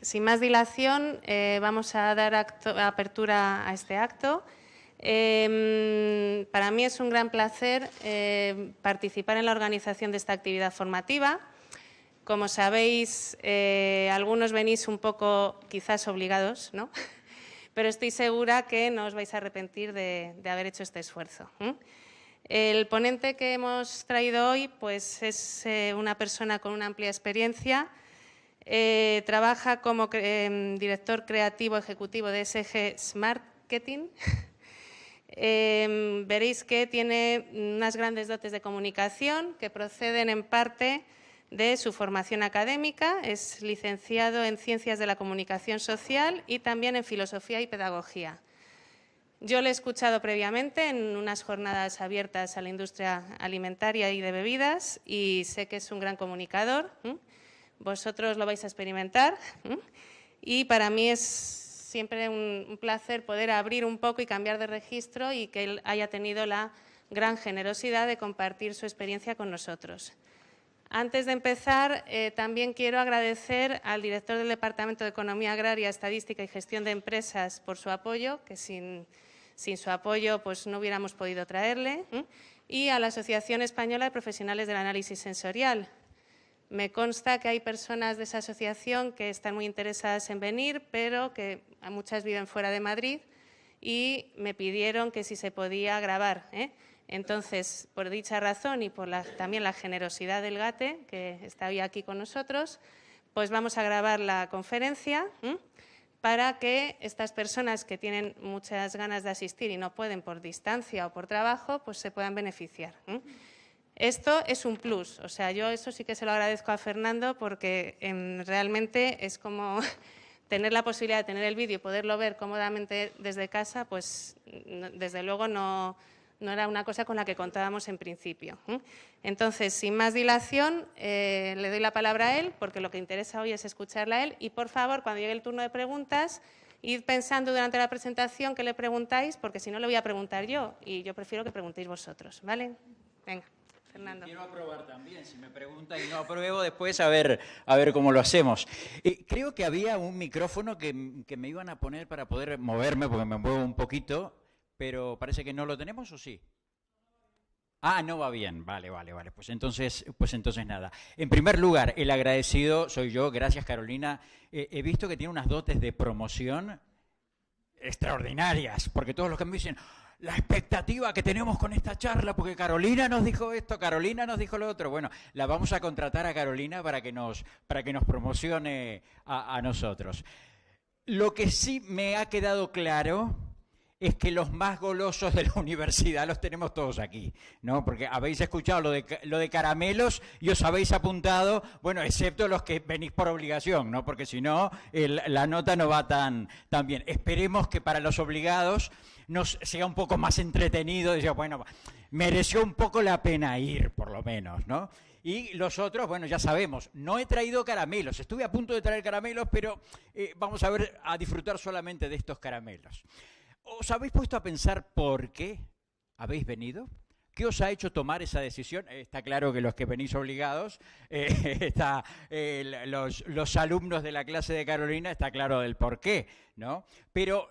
sin más dilación, vamos a dar apertura a este acto. Para mí es un gran placer participar en la organización de esta actividad formativa. Como sabéis, algunos venís un poco quizás obligados, ¿no? Pero estoy segura que no os vais a arrepentir de haber hecho este esfuerzo. El ponente que hemos traído hoy pues, es una persona con una amplia experiencia. Trabaja como director creativo ejecutivo de SG Smart Marketing. Veréis que tiene unas grandes dotes de comunicación que proceden en parte de su formación académica. Es licenciado en Ciencias de la Comunicación Social y también en Filosofía y Pedagogía. Yo le he escuchado previamente en unas jornadas abiertas a la industria alimentaria y de bebidas y sé que es un gran comunicador. Vosotros lo vais a experimentar y para mí es siempre un placer poder abrir un poco y cambiar de registro y que él haya tenido la gran generosidad de compartir su experiencia con nosotros. Antes de empezar, también quiero agradecer al director del Departamento de Economía Agraria, Estadística y Gestión de Empresas por su apoyo, que sin su apoyo pues, no hubiéramos podido traerle, y a la Asociación Española de Profesionales del Análisis Sensorial. Me consta que hay personas de esa asociación que están muy interesadas en venir, pero que muchas viven fuera de Madrid y me pidieron que si se podía grabar. Entonces, por dicha razón y por también la generosidad del GATE, que está hoy aquí con nosotros, pues vamos a grabar la conferencia para que estas personas que tienen muchas ganas de asistir y no pueden por distancia o por trabajo, pues se puedan beneficiar. Esto es un plus, o sea, yo eso sí que se lo agradezco a Fernando porque realmente es como tener la posibilidad de tener el vídeo y poderlo ver cómodamente desde casa, pues desde luego no era una cosa con la que contábamos en principio. Entonces, sin más dilación, le doy la palabra a él porque lo que interesa hoy es escucharle a él y, por favor, cuando llegue el turno de preguntas, id pensando durante la presentación qué le preguntáis porque si no le voy a preguntar yo y yo prefiero que preguntéis vosotros, ¿vale? Venga. Fernando. Quiero aprobar también, si me pregunta y no apruebo, después a ver cómo lo hacemos. Creo que había un micrófono que me iban a poner para poder moverme, porque me muevo un poquito, pero parece que no lo tenemos, ¿o sí? Ah, no va bien, vale, pues entonces nada. En primer lugar, el agradecido soy yo, gracias Carolina. He visto que tiene unas dotes de promoción extraordinarias, porque todos los que me dicen la expectativa que tenemos con esta charla, porque Carolina nos dijo esto, Carolina nos dijo lo otro. Bueno, la vamos a contratar a Carolina para que nos promocione a nosotros. Lo que sí me ha quedado claro es que los más golosos de la universidad los tenemos todos aquí, ¿no? Porque habéis escuchado lo de caramelos y os habéis apuntado, bueno, excepto los que venís por obligación, ¿no? Porque si no, la nota no va tan bien. Esperemos que para los obligados nos sea un poco más entretenido, decía, bueno, mereció un poco la pena ir, por lo menos, ¿no? Y los otros, bueno, ya sabemos, no he traído caramelos, estuve a punto de traer caramelos, pero vamos a disfrutar solamente de estos caramelos. ¿Os habéis puesto a pensar por qué habéis venido? ¿Qué os ha hecho tomar esa decisión? Está claro que los que venís obligados, los alumnos de la clase de Carolina, está claro del por qué, ¿no? Pero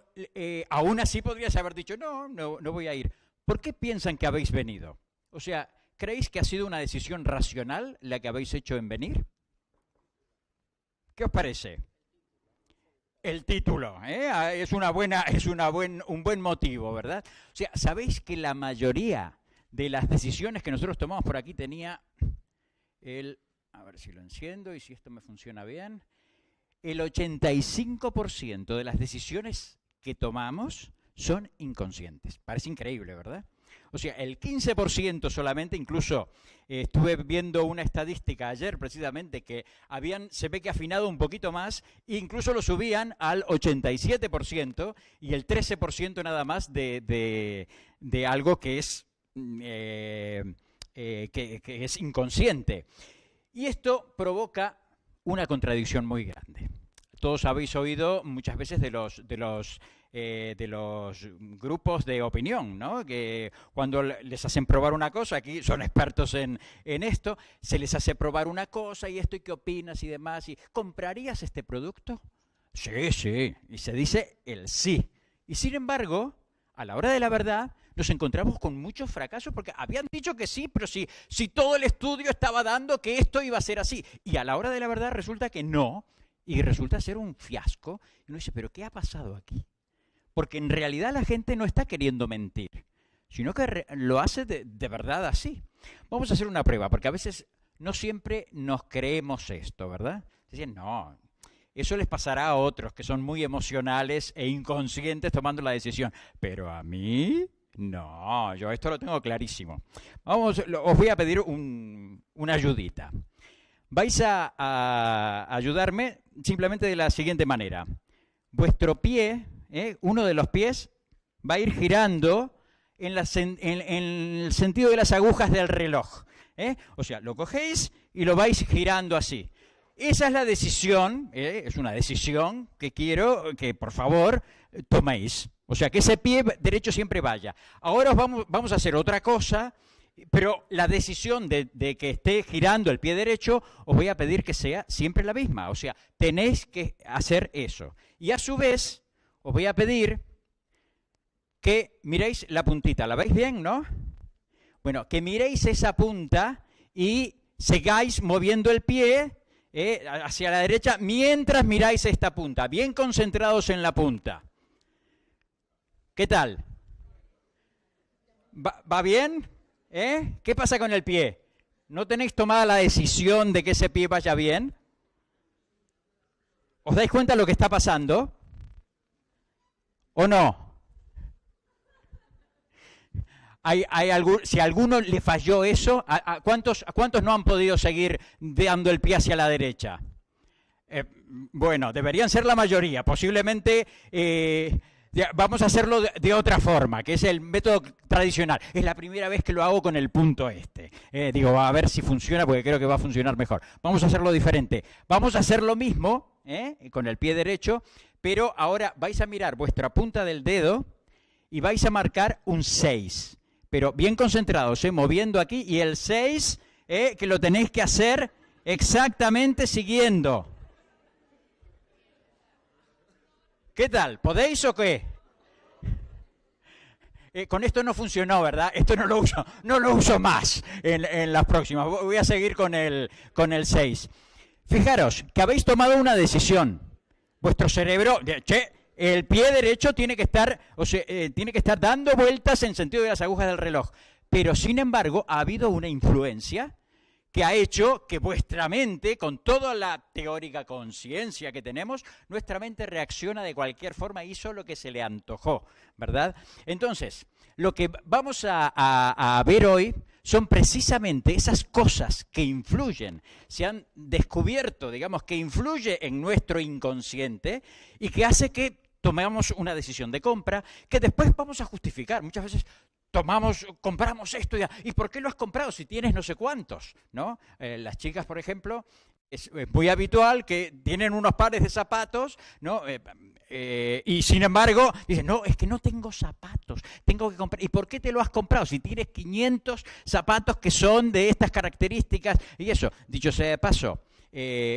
aún así podrías haber dicho, no voy a ir. ¿Por qué piensan que habéis venido? O sea, ¿creéis que ha sido una decisión racional la que habéis hecho en venir? ¿Qué os parece? El título, es un buen motivo, ¿verdad? O sea, ¿sabéis que la mayoría de las decisiones que nosotros tomamos por aquí tenía a ver si lo enciendo y si esto me funciona bien, el 85% de las decisiones que tomamos son inconscientes. Parece increíble, ¿verdad? O sea, el 15% solamente, incluso estuve viendo una estadística ayer precisamente que se ve que afinado un poquito más, e incluso lo subían al 87% y el 13% nada más de algo que es, que es inconsciente. Y esto provoca una contradicción muy grande. Todos habéis oído muchas veces de los grupos de opinión, ¿no? Que cuando les hacen probar una cosa, aquí son expertos en esto, se les hace probar una cosa y esto y qué opinas y demás, y ¿comprarías este producto? Sí, sí, y se dice el sí. Y sin embargo, a la hora de la verdad, nos encontramos con muchos fracasos porque habían dicho que sí, pero si todo el estudio estaba dando que esto iba a ser así. Y a la hora de la verdad resulta que no, y resulta ser un fiasco. Y uno dice, ¿pero qué ha pasado aquí? Porque en realidad la gente no está queriendo mentir, sino que lo hace de verdad así. Vamos a hacer una prueba, porque a veces no siempre nos creemos esto, ¿verdad? Dicen, no, eso les pasará a otros que son muy emocionales e inconscientes tomando la decisión. Pero a mí, no, yo esto lo tengo clarísimo. Os voy a pedir una ayudita. Vais a ayudarme simplemente de la siguiente manera. Vuestro pie, uno de los pies, va a ir girando en el sentido de las agujas del reloj. O sea, lo cogéis y lo vais girando así. Esa es la decisión, es una decisión que quiero que por favor toméis. O sea, que ese pie derecho siempre vaya. Ahora vamos a hacer otra cosa, pero la decisión de que esté girando el pie derecho, os voy a pedir que sea siempre la misma. O sea, tenéis que hacer eso. Y a su vez, os voy a pedir que miréis la puntita. ¿La veis bien, no? Bueno, que miréis esa punta y sigáis moviendo el pie hacia la derecha mientras miráis esta punta, bien concentrados en la punta. ¿Qué tal? ¿Va bien? ¿Qué pasa con el pie? ¿No tenéis tomada la decisión de que ese pie vaya bien? ¿Os dais cuenta de lo que está pasando? ¿O no? Si a alguno le falló eso, ¿a cuántos no han podido seguir dando el pie hacia la derecha? Bueno, deberían ser la mayoría. Posiblemente vamos a hacerlo de otra forma, que es el método tradicional. Es la primera vez que lo hago con el punto este. Digo, a ver si funciona, porque creo que va a funcionar mejor. Vamos a hacerlo diferente. Vamos a hacer lo mismo con el pie derecho, pero ahora vais a mirar vuestra punta del dedo y vais a marcar un 6. Pero bien concentrados, moviendo aquí, y el 6, que lo tenéis que hacer exactamente siguiendo. ¿Qué tal? ¿Podéis o qué? Con esto no funcionó, ¿verdad? Esto no lo uso más en las próximas. Voy a seguir con el 6. Fijaros que habéis tomado una decisión. Vuestro cerebro, el pie derecho tiene que estar, tiene que estar dando vueltas en sentido de las agujas del reloj. Pero, sin embargo, ha habido una influencia que ha hecho que vuestra mente, con toda la teórica conciencia que tenemos, nuestra mente reacciona de cualquier forma y hizo lo que se le antojó, ¿verdad? Entonces, lo que vamos a ver hoy son precisamente esas cosas que influyen, se han descubierto, digamos, que influye en nuestro inconsciente y que hace que tomemos una decisión de compra que después vamos a justificar. Muchas veces compramos esto y ¿por qué lo has comprado si tienes no sé cuántos? ¿No? Las chicas, por ejemplo, es muy habitual que tienen unos pares de zapatos, ¿no? Y sin embargo, dicen, no, es que no tengo zapatos, tengo que comprar. ¿Y por qué te lo has comprado si tienes 500 zapatos que son de estas características? Y eso, dicho sea de paso,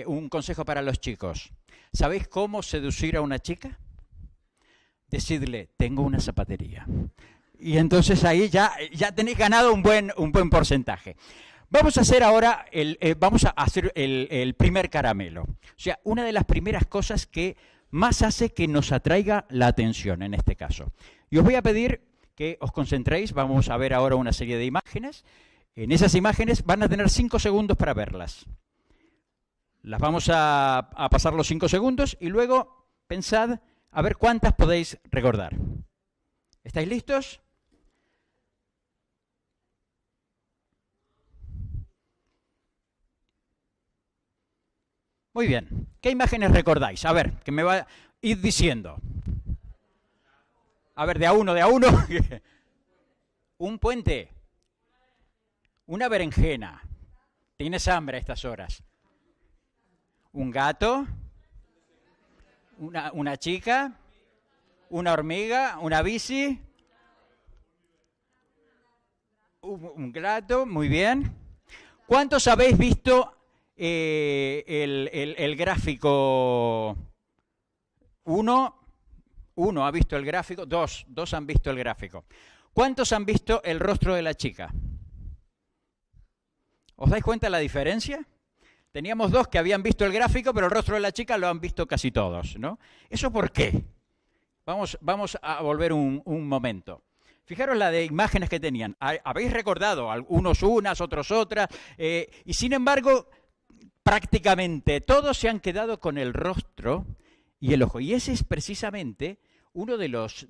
un consejo para los chicos. ¿Sabéis cómo seducir a una chica? Decidle, tengo una zapatería. Y entonces ahí ya tenéis ganado un buen porcentaje. Vamos a hacer ahora el primer caramelo. O sea, una de las primeras cosas que más hace que nos atraiga la atención en este caso. Y os voy a pedir que os concentréis. Vamos a ver ahora una serie de imágenes. En esas imágenes van a tener 5 segundos para verlas. Las vamos a pasar los 5 segundos y luego pensad a ver cuántas podéis recordar. ¿Estáis listos? Muy bien. ¿Qué imágenes recordáis? A ver, que me va a ir diciendo. A ver, de a uno. Un puente. Una berenjena. Tienes hambre a estas horas. Un gato. Una chica. Una hormiga. Una bici. Un gato. Muy bien. ¿Cuántos habéis visto el gráfico Uno ha visto el gráfico, dos han visto el gráfico. ¿Cuántos han visto el rostro de la chica? ¿Os dais cuenta de la diferencia? Teníamos 2 que habían visto el gráfico, pero el rostro de la chica lo han visto casi todos, ¿no? ¿Eso por qué? Vamos a volver un momento. Fijaros la de imágenes que tenían. Habéis recordado, unos unas, otros otras, y sin embargo, prácticamente todos se han quedado con el rostro y el ojo. Y ese es precisamente uno de los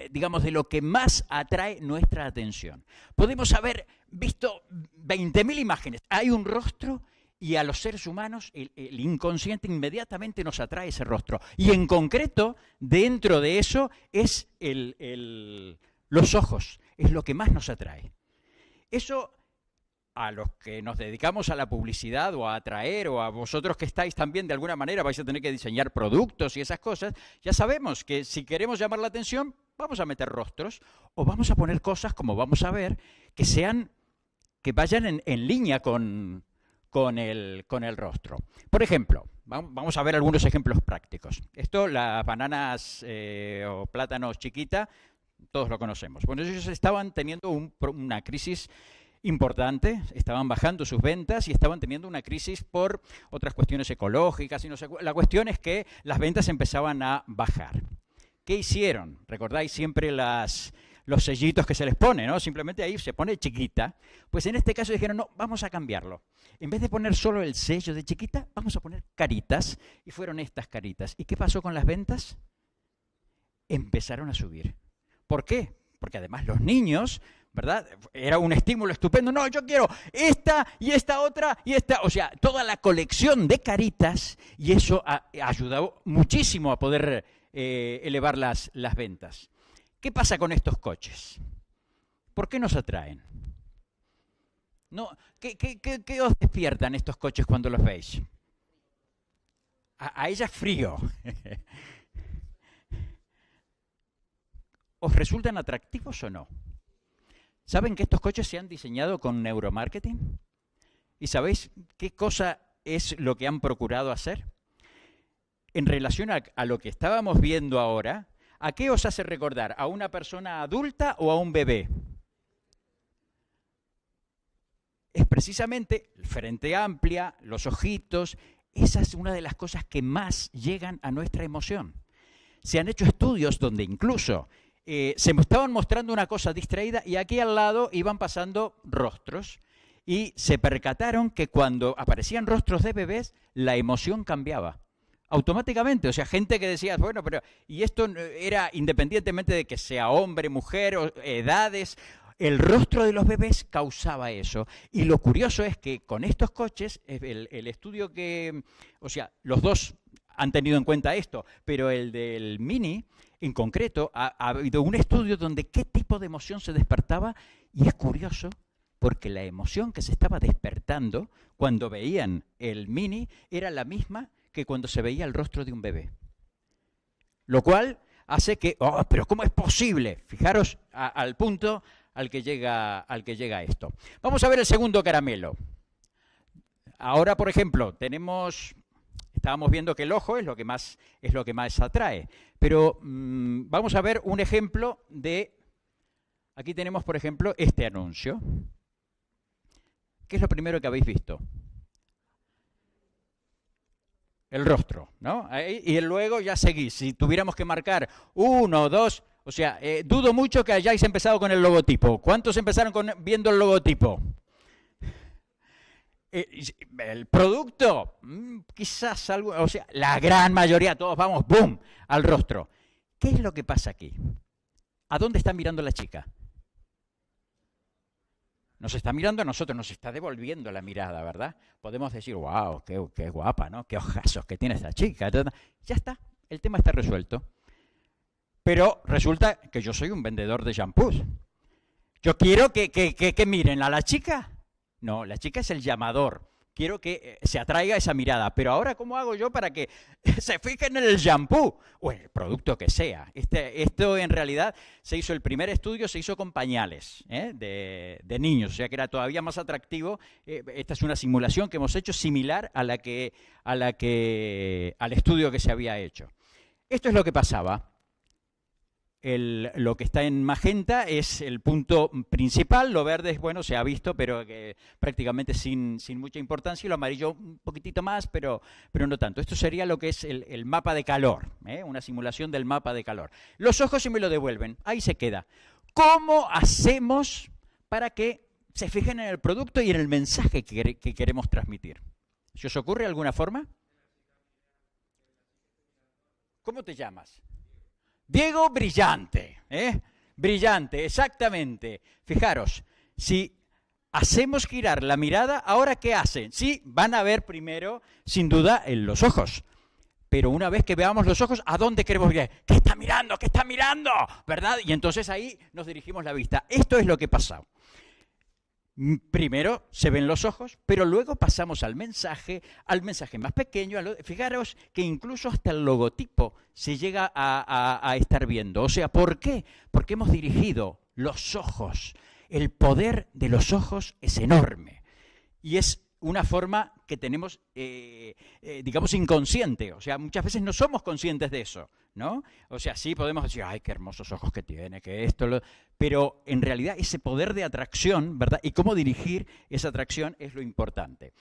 digamos, de lo que más atrae nuestra atención. Podemos haber visto 20.000 imágenes. Hay un rostro y a los seres humanos el inconsciente inmediatamente nos atrae ese rostro. Y en concreto, dentro de eso, es los ojos. Es lo que más nos atrae. Eso, a los que nos dedicamos a la publicidad o a atraer, o a vosotros que estáis también de alguna manera vais a tener que diseñar productos y esas cosas, ya sabemos que si queremos llamar la atención vamos a meter rostros o vamos a poner cosas, como vamos a ver, que vayan en línea con el rostro. Por ejemplo, vamos a ver algunos ejemplos prácticos. Esto, las bananas o plátanos chiquita, todos lo conocemos. Bueno, ellos estaban teniendo una crisis importante, estaban bajando sus ventas y estaban teniendo una crisis por otras cuestiones ecológicas y no sé. La cuestión es que las ventas empezaban a bajar. ¿Qué hicieron? ¿Recordáis siempre los sellitos que se les pone, ¿no? Simplemente ahí se pone chiquita. Pues en este caso dijeron, no, vamos a cambiarlo. En vez de poner solo el sello de chiquita, vamos a poner caritas. Y fueron estas caritas. ¿Y qué pasó con las ventas? Empezaron a subir. ¿Por qué? Porque además los niños, ¿verdad? Era un estímulo estupendo. No, yo quiero esta y esta otra y esta. O sea, toda la colección de caritas, y eso ha ayudado muchísimo a poder elevar las ventas. ¿Qué pasa con estos coches? ¿Por qué nos atraen? No, ¿qué os despiertan estos coches cuando los veis? A ella frío. ¿Os resultan atractivos o no? ¿Saben que estos coches se han diseñado con neuromarketing? ¿Y sabéis qué cosa es lo que han procurado hacer? En relación a lo que estábamos viendo ahora, ¿a qué os hace recordar? ¿A una persona adulta o a un bebé? Es precisamente el frente amplia, los ojitos. Esa es una de las cosas que más llegan a nuestra emoción. Se han hecho estudios donde incluso se estaban mostrando una cosa distraída y aquí al lado iban pasando rostros y se percataron que cuando aparecían rostros de bebés, la emoción cambiaba automáticamente. O sea, gente que decía, bueno, pero y esto era independientemente de que sea hombre, mujer, o edades, el rostro de los bebés causaba eso. Y lo curioso es que con estos coches, el estudio que, o sea, los dos han tenido en cuenta esto, pero el del Mini, en concreto, ha habido un estudio donde qué tipo de emoción se despertaba, y es curioso porque la emoción que se estaba despertando cuando veían el Mini era la misma que cuando se veía el rostro de un bebé. Lo cual hace que, oh, pero ¿cómo es posible? Fijaros al punto al que llega esto. Vamos a ver el segundo caramelo. Ahora, por ejemplo, estábamos viendo que el ojo es lo que más atrae, pero vamos a ver un ejemplo de, aquí tenemos, por ejemplo, este anuncio. ¿Qué es lo primero que habéis visto? El rostro, ¿no? Y luego ya seguís. Si tuviéramos que marcar 1, 2, o sea, dudo mucho que hayáis empezado con el logotipo. ¿Cuántos empezaron viendo el logotipo? El producto, quizás algo, o sea, la gran mayoría, todos vamos, ¡boom!, al rostro. ¿Qué es lo que pasa aquí? ¿A dónde está mirando la chica? Nos está mirando a nosotros, nos está devolviendo la mirada, ¿verdad? Podemos decir, wow, qué guapa, ¿no? Qué ojazos que tiene esta chica. Ya está, el tema está resuelto. Pero resulta que yo soy un vendedor de shampoos. Yo quiero que miren a la chica. No, la chica es el llamador. quiero que se atraiga esa mirada. Pero ahora, ¿cómo hago yo para que se fijen en el shampoo o en el producto que sea? Esto en realidad el primer estudio se hizo con pañales de niños, o sea que era todavía más atractivo. Esta es una simulación que hemos hecho similar al estudio que se había hecho. Esto es lo que pasaba. Lo que está en magenta es el punto principal, lo verde es, bueno, se ha visto, pero prácticamente sin mucha importancia, y lo amarillo un poquitito más, pero no tanto. Esto sería lo que es el mapa de calor, una simulación del mapa de calor. Los ojos sí me lo devuelven, ahí se queda. ¿Cómo hacemos para que se fijen en el producto y en el mensaje que queremos transmitir? ¿Se os ocurre alguna forma? ¿Cómo te llamas? Diego Brillante, Brillante, exactamente. Fijaros, si hacemos girar la mirada, ¿ahora qué hacen? Sí, van a ver primero, sin duda, en los ojos. Pero una vez que veamos los ojos, ¿a dónde queremos ir? ¿Qué está mirando? ¿Qué está mirando? ¿Verdad? Y entonces ahí nos dirigimos la vista. Esto es lo que pasa. Primero se ven los ojos, pero luego pasamos al mensaje más pequeño. Fijaros que incluso hasta el logotipo se llega a estar viendo. O sea, ¿por qué? Porque hemos dirigido los ojos. El poder de los ojos es enorme. Y es una forma que tenemos, digamos, inconsciente. O sea, muchas veces no somos conscientes de eso, ¿no? O sea, sí podemos decir, ¡ay, qué hermosos ojos que tiene, que esto! Pero en realidad ese poder de atracción, ¿verdad? Y cómo dirigir esa atracción es lo importante.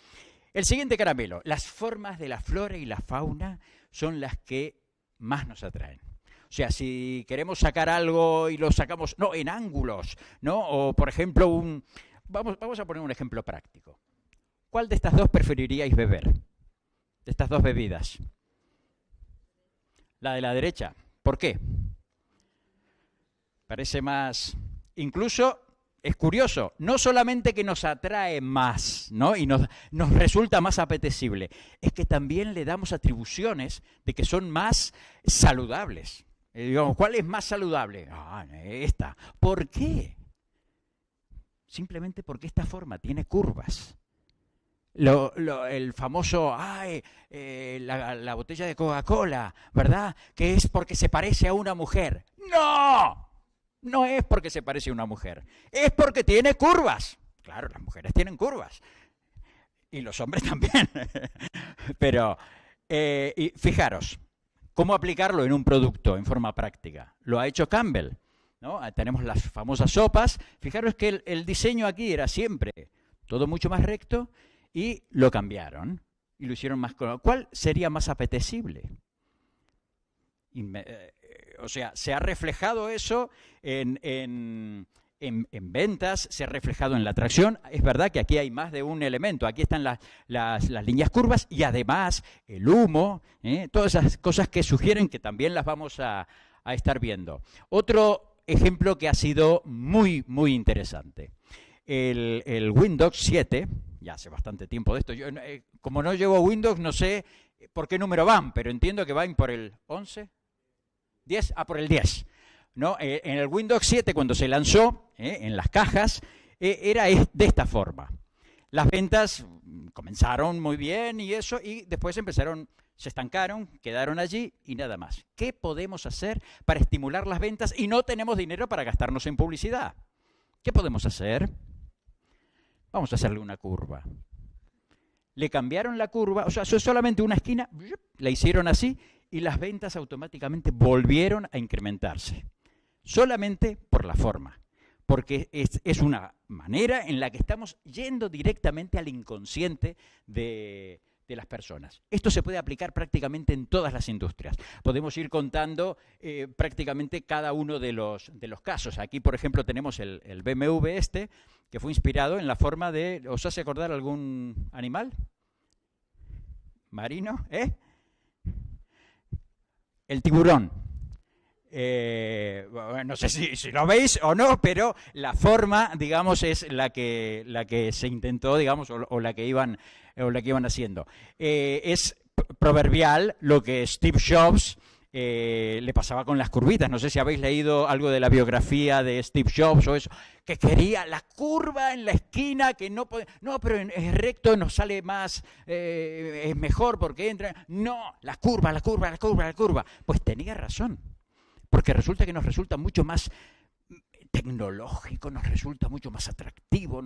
El siguiente caramelo. Las formas de la flora y la fauna son las que más nos atraen. O sea, si queremos sacar algo y lo sacamos, no, en ángulos, ¿no? O, por ejemplo, vamos a poner un ejemplo práctico. ¿Cuál de estas dos preferiríais beber? De estas dos bebidas. La de la derecha. ¿Por qué? Parece más... Incluso, es curioso, no solamente que nos atrae más, ¿no? Y nos resulta más apetecible, es que también le damos atribuciones de que son más saludables. Digamos, ¿cuál es más saludable? Esta. ¿Por qué? Simplemente porque esta forma tiene curvas. El famoso, la botella de Coca-Cola, ¿verdad? Que es porque se parece a una mujer. ¡No! No es porque se parece a una mujer. Es porque tiene curvas. Claro, las mujeres tienen curvas. Y los hombres también. Pero, y fijaros, ¿cómo aplicarlo en un producto en forma práctica? Lo ha hecho Campbell, ¿no? Tenemos las famosas sopas. Fijaros que el diseño aquí era siempre todo mucho más recto, y lo cambiaron y lo hicieron más color. ¿Cuál sería más apetecible? O sea, se ha reflejado eso en ventas, se ha reflejado en la atracción. Es verdad que aquí hay más de un elemento. Aquí están las líneas curvas y además el humo, todas esas cosas que sugieren que también las vamos a estar viendo. Otro ejemplo que ha sido muy, muy interesante. El Windows 7, ya hace bastante tiempo de esto, yo como no llevo Windows no sé por qué número van, pero entiendo que van por el 11, 10, por el 10. ¿No? En el Windows 7 cuando se lanzó, en las cajas, era de esta forma. Las ventas comenzaron muy bien y eso, y después se estancaron, quedaron allí y nada más. ¿Qué podemos hacer para estimular las ventas y no tenemos dinero para gastarnos en publicidad? ¿Qué podemos hacer? Vamos a hacerle una curva. Le cambiaron la curva, o sea, solamente una esquina, la hicieron así y las ventas automáticamente volvieron a incrementarse. Solamente por la forma, porque es una manera en la que estamos yendo directamente al inconsciente de las personas. Esto se puede aplicar prácticamente en todas las industrias. Podemos ir contando prácticamente cada uno de los casos. Aquí, por ejemplo, tenemos el BMW que fue inspirado en la forma de... ¿Os hace acordar algún animal marino? El tiburón. No sé si lo veis o no, pero la forma, digamos, es la que se intentó, digamos, o la que iban haciendo. Es proverbial lo que Steve Jobs le pasaba con las curvitas. No sé si habéis leído algo de la biografía de Steve Jobs o eso, que quería la curva en la esquina, que no podía, no, pero es recto, nos sale más, es mejor porque entra. No, la curva. Pues tenía razón, porque resulta que nos resulta mucho más tecnológico, nos resulta mucho más atractivo,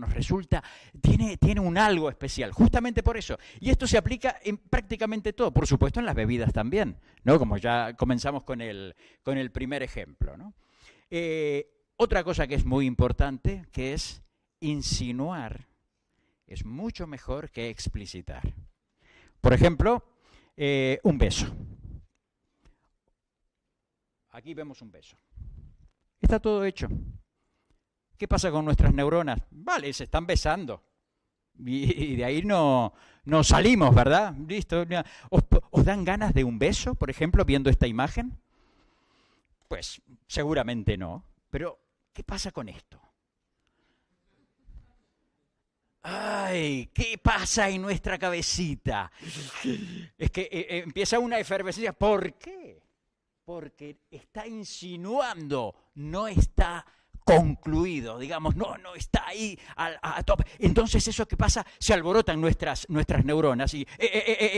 tiene un algo especial, justamente por eso. Y esto se aplica en prácticamente todo, por supuesto en las bebidas también, ¿no? Como ya comenzamos con el primer ejemplo, ¿no? Otra cosa que es muy importante, que es insinuar, es mucho mejor que explicitar. Por ejemplo, un beso. Aquí vemos un beso. Está todo hecho. ¿Qué pasa con nuestras neuronas? Vale, se están besando. Y de ahí no salimos, ¿verdad? Listo. ¿Os dan ganas de un beso, por ejemplo, viendo esta imagen? Pues seguramente no. Pero, ¿qué pasa con esto? ¡Ay! ¿Qué pasa en nuestra cabecita? Es que empieza una efervescencia. ¿Por qué? Porque está insinuando, no está concluido, digamos, no está ahí a tope. Entonces eso que pasa, se alborotan nuestras neuronas y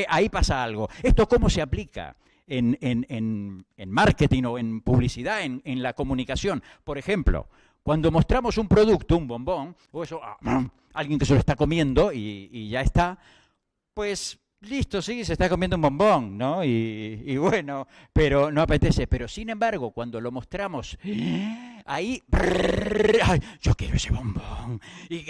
ahí pasa algo. ¿Esto cómo se aplica en marketing o en publicidad, en la comunicación? Por ejemplo, cuando mostramos un producto, un bombón, o eso, alguien que se lo está comiendo y ya está, pues listo, sí, se está comiendo un bombón, ¿no? Y bueno, pero no apetece. Pero sin embargo, cuando lo mostramos, ahí, ay, yo quiero ese bombón. Y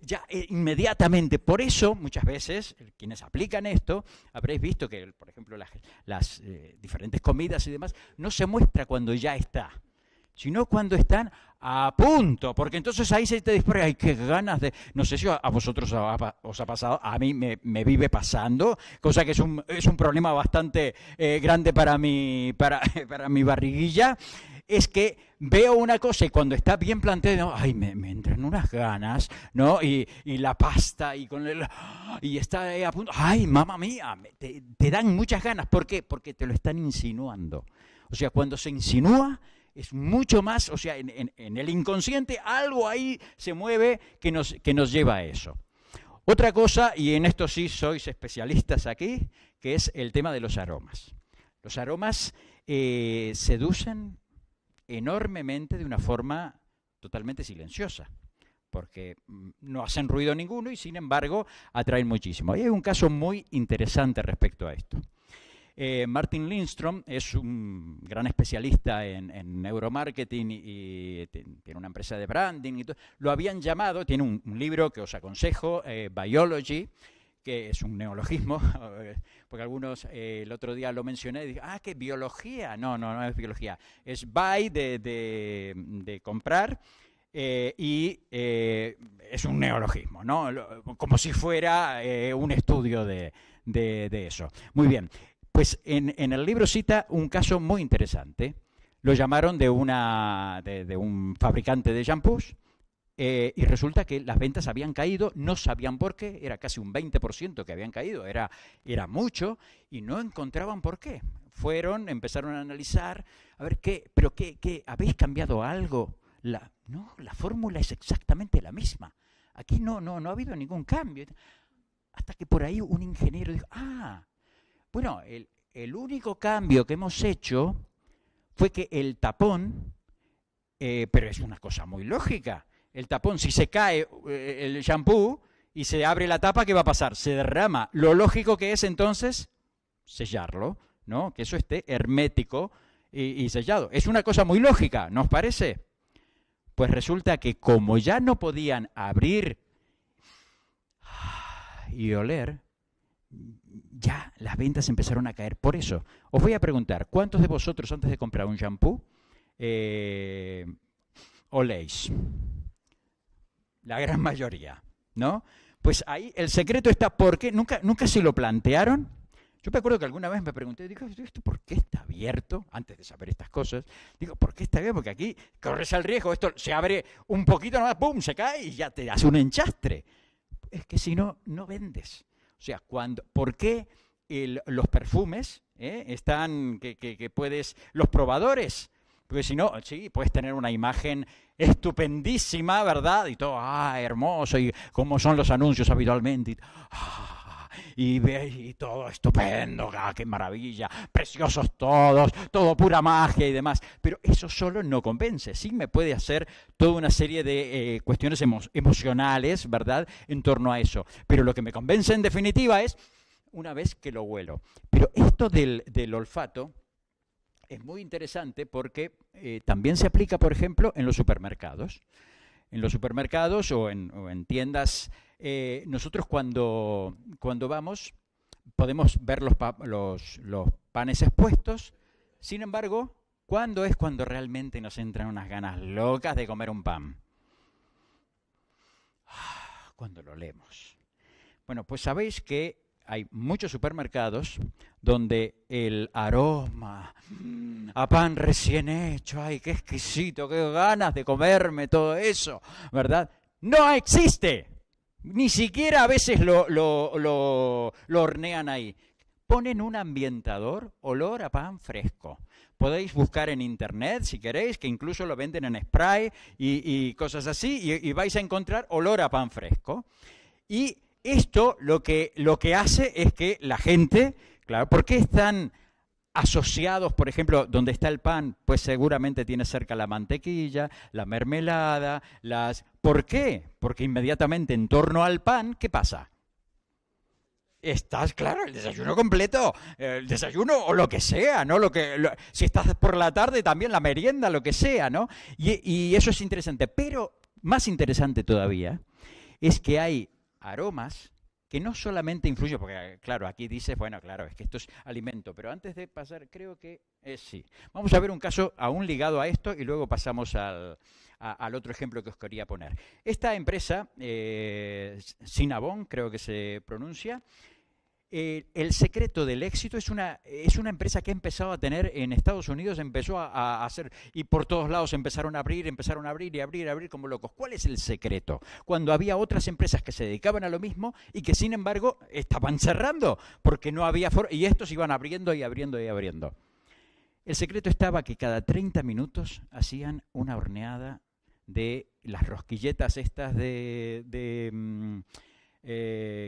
ya inmediatamente, por eso, muchas veces, quienes aplican esto, habréis visto que, por ejemplo, las diferentes comidas y demás, no se muestra cuando ya está, sino cuando están a punto, porque entonces ahí se te dispara, ay, qué ganas de... No sé si a vosotros os ha pasado, a mí me vive pasando, cosa que es un problema bastante grande para mi barriguilla, es que veo una cosa y cuando está bien planteado, ay, me entran unas ganas, ¿no? Y la pasta y está a punto, ay, mamá mía, te dan muchas ganas. ¿Por qué? Porque te lo están insinuando. O sea, cuando se insinúa, es mucho más, o sea, en el inconsciente algo ahí se mueve que nos lleva a eso. Otra cosa, y en esto sí sois especialistas aquí, que es el tema de los aromas. Los aromas seducen enormemente de una forma totalmente silenciosa, porque no hacen ruido ninguno y sin embargo atraen muchísimo. Y hay un caso muy interesante respecto a esto. Martin Lindstrom es un gran especialista en neuromarketing y tiene una empresa de branding y todo. Lo habían llamado, tiene un libro que os aconsejo, Biology, que es un neologismo, porque algunos el otro día lo mencioné y dije, ¿qué biología? No es biología, es buy de comprar. Y es un neologismo, ¿no? Como si fuera un estudio de eso. Muy bien. Pues en el libro cita un caso muy interesante. Lo llamaron de un fabricante de shampoos y resulta que las ventas habían caído, no sabían por qué, era casi un 20% que habían caído, era mucho y no encontraban por qué. Empezaron a analizar, a ver qué, ¿habéis cambiado algo? No, la fórmula es exactamente la misma. Aquí no ha habido ningún cambio. Hasta que por ahí un ingeniero dijo, bueno, el único cambio que hemos hecho fue que el tapón, pero es una cosa muy lógica, el tapón, si se cae el shampoo y se abre la tapa, ¿qué va a pasar? Se derrama. Lo lógico que es entonces sellarlo, ¿no? Que eso esté hermético y sellado. Es una cosa muy lógica, ¿no os parece? Pues resulta que como ya no podían abrir y oler, ya las ventas empezaron a caer. Por eso, os voy a preguntar, ¿cuántos de vosotros antes de comprar un shampoo oléis? La gran mayoría, ¿no? Pues ahí el secreto está, ¿por qué? ¿Nunca se lo plantearon? Yo me acuerdo que alguna vez me pregunté, digo, ¿esto por qué está abierto? Antes de saber estas cosas, digo, ¿por qué está abierto? Porque aquí corres el riesgo, esto se abre un poquito, nomás, ¡pum!, se cae y ya te hace un enchastre. Es que si no, no vendes. O sea, ¿por qué los perfumes Están que puedes, los probadores, porque si no, sí, puedes tener una imagen estupendísima, ¿verdad? Y todo, hermoso, y como son los anuncios habitualmente, y todo estupendo, qué maravilla, preciosos todos, todo pura magia y demás. Pero eso solo no convence, sí me puede hacer toda una serie de cuestiones emocionales, ¿verdad?, en torno a eso. Pero lo que me convence en definitiva es una vez que lo huelo. Pero esto del olfato es muy interesante porque también se aplica, por ejemplo, en los supermercados. En los supermercados o en tiendas, nosotros cuando vamos podemos ver los panes expuestos. Sin embargo, ¿cuándo es cuando realmente nos entran unas ganas locas de comer un pan? Cuando lo olemos. Bueno, pues sabéis que hay muchos supermercados donde el aroma a pan recién hecho, ¡ay, qué exquisito, qué ganas de comerme todo eso!, ¿verdad? ¡No existe! Ni siquiera a veces lo hornean ahí. Ponen un ambientador, olor a pan fresco. Podéis buscar en internet, si queréis, que incluso lo venden en spray y cosas así, y vais a encontrar olor a pan fresco. Y esto lo que hace es que la gente, claro, ¿por qué están asociados, por ejemplo, donde está el pan? Pues seguramente tiene cerca la mantequilla, la mermelada, ¿Por qué? Porque inmediatamente en torno al pan, ¿qué pasa? Estás, claro, el desayuno completo, el desayuno o lo que sea, ¿no? Si estás por la tarde también la merienda, lo que sea, ¿no? Y eso es interesante, pero más interesante todavía es que hay aromas que no solamente influyen, porque claro, aquí dices, bueno, claro, es que esto es alimento, pero antes de pasar, creo que sí. Vamos a ver un caso aún ligado a esto y luego pasamos al otro ejemplo que os quería poner. Esta empresa, Cinnabon, creo que se pronuncia, el secreto del éxito es una empresa que ha empezado a tener en Estados Unidos, empezó a hacer, y por todos lados empezaron a abrir y abrir como locos. ¿Cuál es el secreto? Cuando había otras empresas que se dedicaban a lo mismo y que sin embargo estaban cerrando porque no había y estos iban abriendo y abriendo y abriendo. El secreto estaba que cada 30 minutos hacían una horneada de las rosquilletas estas de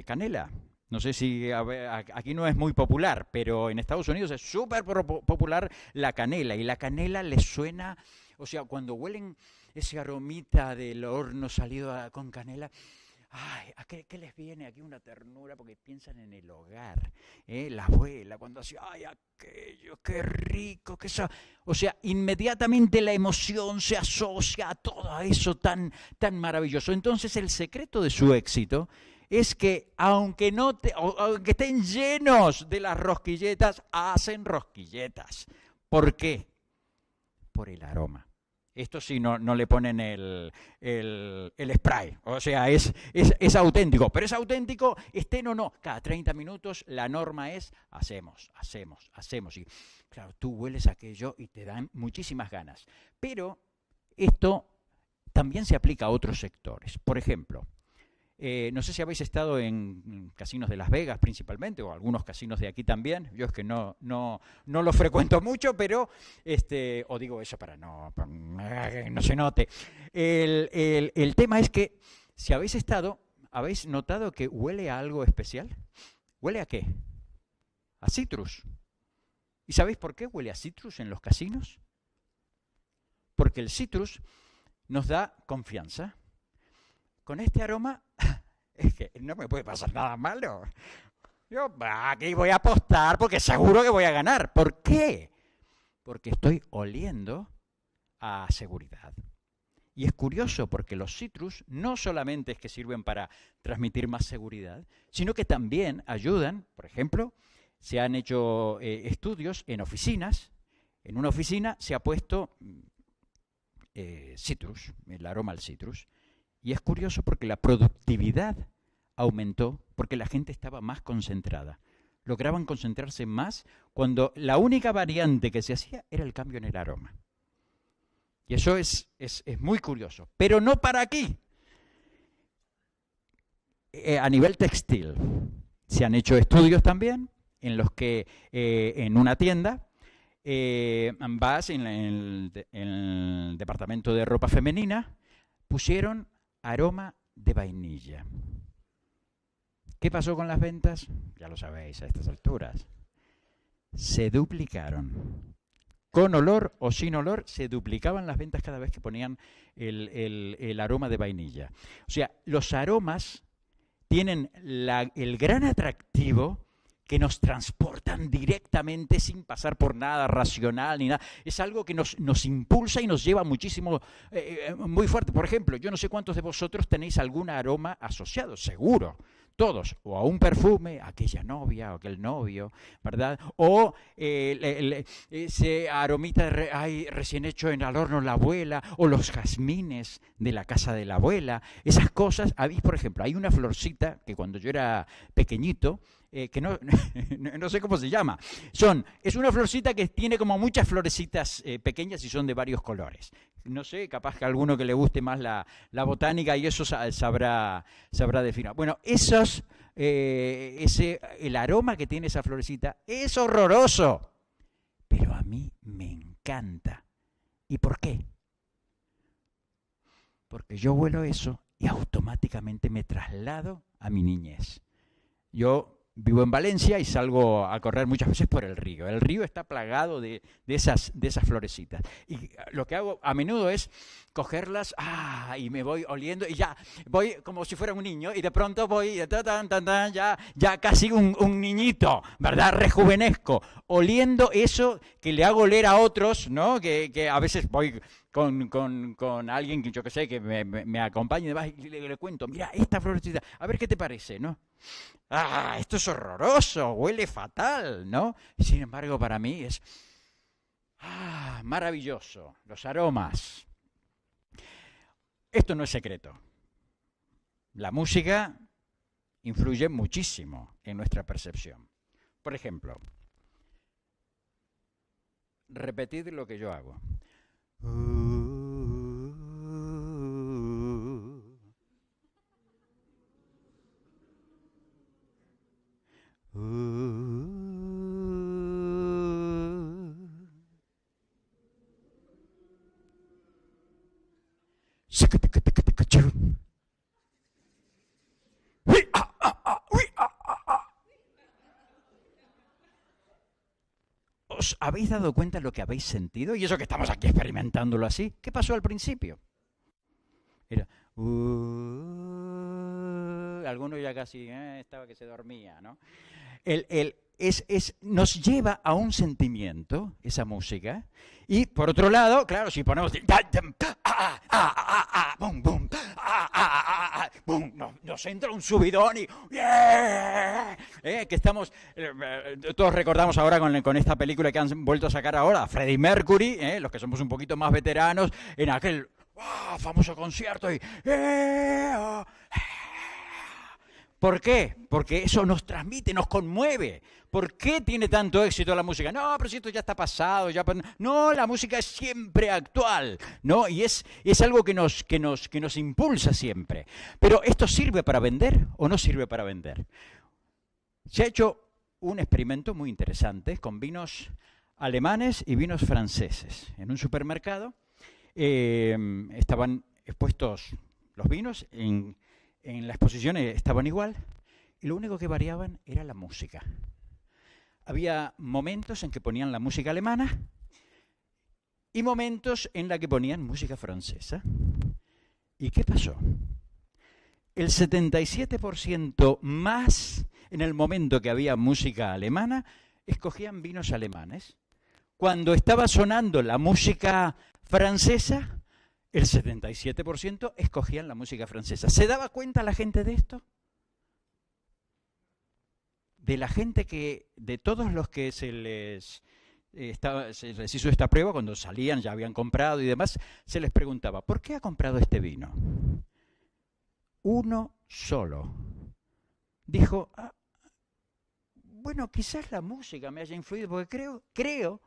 canela. No sé si aquí no es muy popular, pero en Estados Unidos es súper popular la canela. Y la canela les suena, o sea, cuando huelen ese aromita del horno salido con canela, ay, ¿qué les viene aquí? Una ternura, porque piensan en el hogar, la abuela, cuando hacía, ay, aquello, qué rico, qué eso. O sea, inmediatamente la emoción se asocia a todo eso tan maravilloso. Entonces, el secreto de su éxito es que aunque estén llenos de las rosquilletas, hacen rosquilletas. ¿Por qué? Por el aroma. Esto sí no le ponen el spray, o sea, es auténtico, pero es auténtico, estén o no. Cada 30 minutos la norma es hacemos. Y claro, tú hueles aquello y te dan muchísimas ganas. Pero esto también se aplica a otros sectores. Por ejemplo, no sé si habéis estado en casinos de Las Vegas principalmente, o algunos casinos de aquí también. Yo es que no los frecuento mucho, pero, o digo eso para que no se note. El tema es que si habéis estado, ¿habéis notado que huele a algo especial? ¿Huele a qué? A citrus. ¿Y sabéis por qué huele a citrus en los casinos? Porque el citrus nos da confianza. Con este aroma, es que no me puede pasar nada malo. Yo aquí voy a apostar porque seguro que voy a ganar. ¿Por qué? Porque estoy oliendo a seguridad. Y es curioso porque los citrus no solamente es que sirven para transmitir más seguridad, sino que también ayudan, por ejemplo, se han hecho estudios en oficinas. En una oficina se ha puesto citrus, el aroma al citrus. Y es curioso porque la productividad aumentó porque la gente estaba más concentrada. Lograban concentrarse más cuando la única variante que se hacía era el cambio en el aroma. Y eso es muy curioso. Pero no para aquí. A nivel textil se han hecho estudios también en los que en una tienda vas en el departamento de ropa femenina, pusieron aroma de vainilla. ¿Qué pasó con las ventas? Ya lo sabéis a estas alturas. Se duplicaron. Con olor o sin olor, se duplicaban las ventas cada vez que ponían el aroma de vainilla. O sea, los aromas tienen el gran atractivo que nos transportan directamente sin pasar por nada racional ni nada. Es algo que nos impulsa y nos lleva muchísimo, muy fuerte. Por ejemplo, yo no sé cuántos de vosotros tenéis algún aroma asociado, seguro. Todos, o a un perfume, a aquella novia o aquel novio, ¿verdad? O ese aromita recién hecho en el horno la abuela, o los jazmines de la casa de la abuela. Esas cosas, por ejemplo, hay una florcita que cuando yo era pequeñito, que no sé cómo se llama, es una florcita que tiene como muchas florecitas pequeñas y son de varios colores. No sé, capaz que a alguno que le guste más la botánica y eso sabrá definir. Bueno, el aroma que tiene esa florecita es horroroso, pero a mí me encanta. ¿Y por qué? Porque yo huelo eso y automáticamente me traslado a mi niñez. Yo vivo en Valencia y salgo a correr muchas veces por el río. El río está plagado de esas florecitas. Y lo que hago a menudo es cogerlas y me voy oliendo y ya voy como si fuera un niño y de pronto voy ya casi un niñito, ¿verdad? Rejuvenezco, oliendo eso que le hago oler a otros, ¿no? Que a veces voy con alguien que yo que sé, que me acompaña y demás, y le cuento, mira, esta florecita, a ver qué te parece, ¿no? Esto es horroroso, huele fatal, ¿no? Y sin embargo, para mí es maravilloso, los aromas. Esto no es secreto. La música influye muchísimo en nuestra percepción. Por ejemplo, repetid lo que yo hago. ¿Os habéis dado cuenta de lo que habéis sentido? Y eso que estamos aquí experimentándolo así. ¿Qué pasó al principio? Era... alguno ya casi estaba que se dormía, ¿no? Nos lleva a un sentimiento, esa música. Y por otro lado, claro, si ponemos... bum, bum, bum, nos entra un subidón y... que estamos... todos recordamos ahora con esta película que han vuelto a sacar ahora, Freddie Mercury, los que somos un poquito más veteranos, en aquel famoso concierto y... ¿Por qué? Porque eso nos transmite, nos conmueve. ¿Por qué tiene tanto éxito la música? No, pero si esto ya está pasado. No, la música es siempre actual, ¿no? Y es algo que nos impulsa siempre. Pero ¿esto sirve para vender o no sirve para vender? Se ha hecho un experimento muy interesante con vinos alemanes y vinos franceses. En un supermercado estaban expuestos los vinos, en la exposición estaban igual, y lo único que variaban era la música. Había momentos en que ponían la música alemana y momentos en la que ponían música francesa. ¿Y qué pasó? El 77% más, en el momento que había música alemana, escogían vinos alemanes. Cuando estaba sonando la música francesa, el 77% escogían la música francesa. ¿Se daba cuenta la gente de esto? De la gente de todos los que se les hizo esta prueba, cuando salían, ya habían comprado y demás, se les preguntaba, ¿por qué ha comprado este vino? Uno solo dijo, bueno, quizás la música me haya influido, porque creo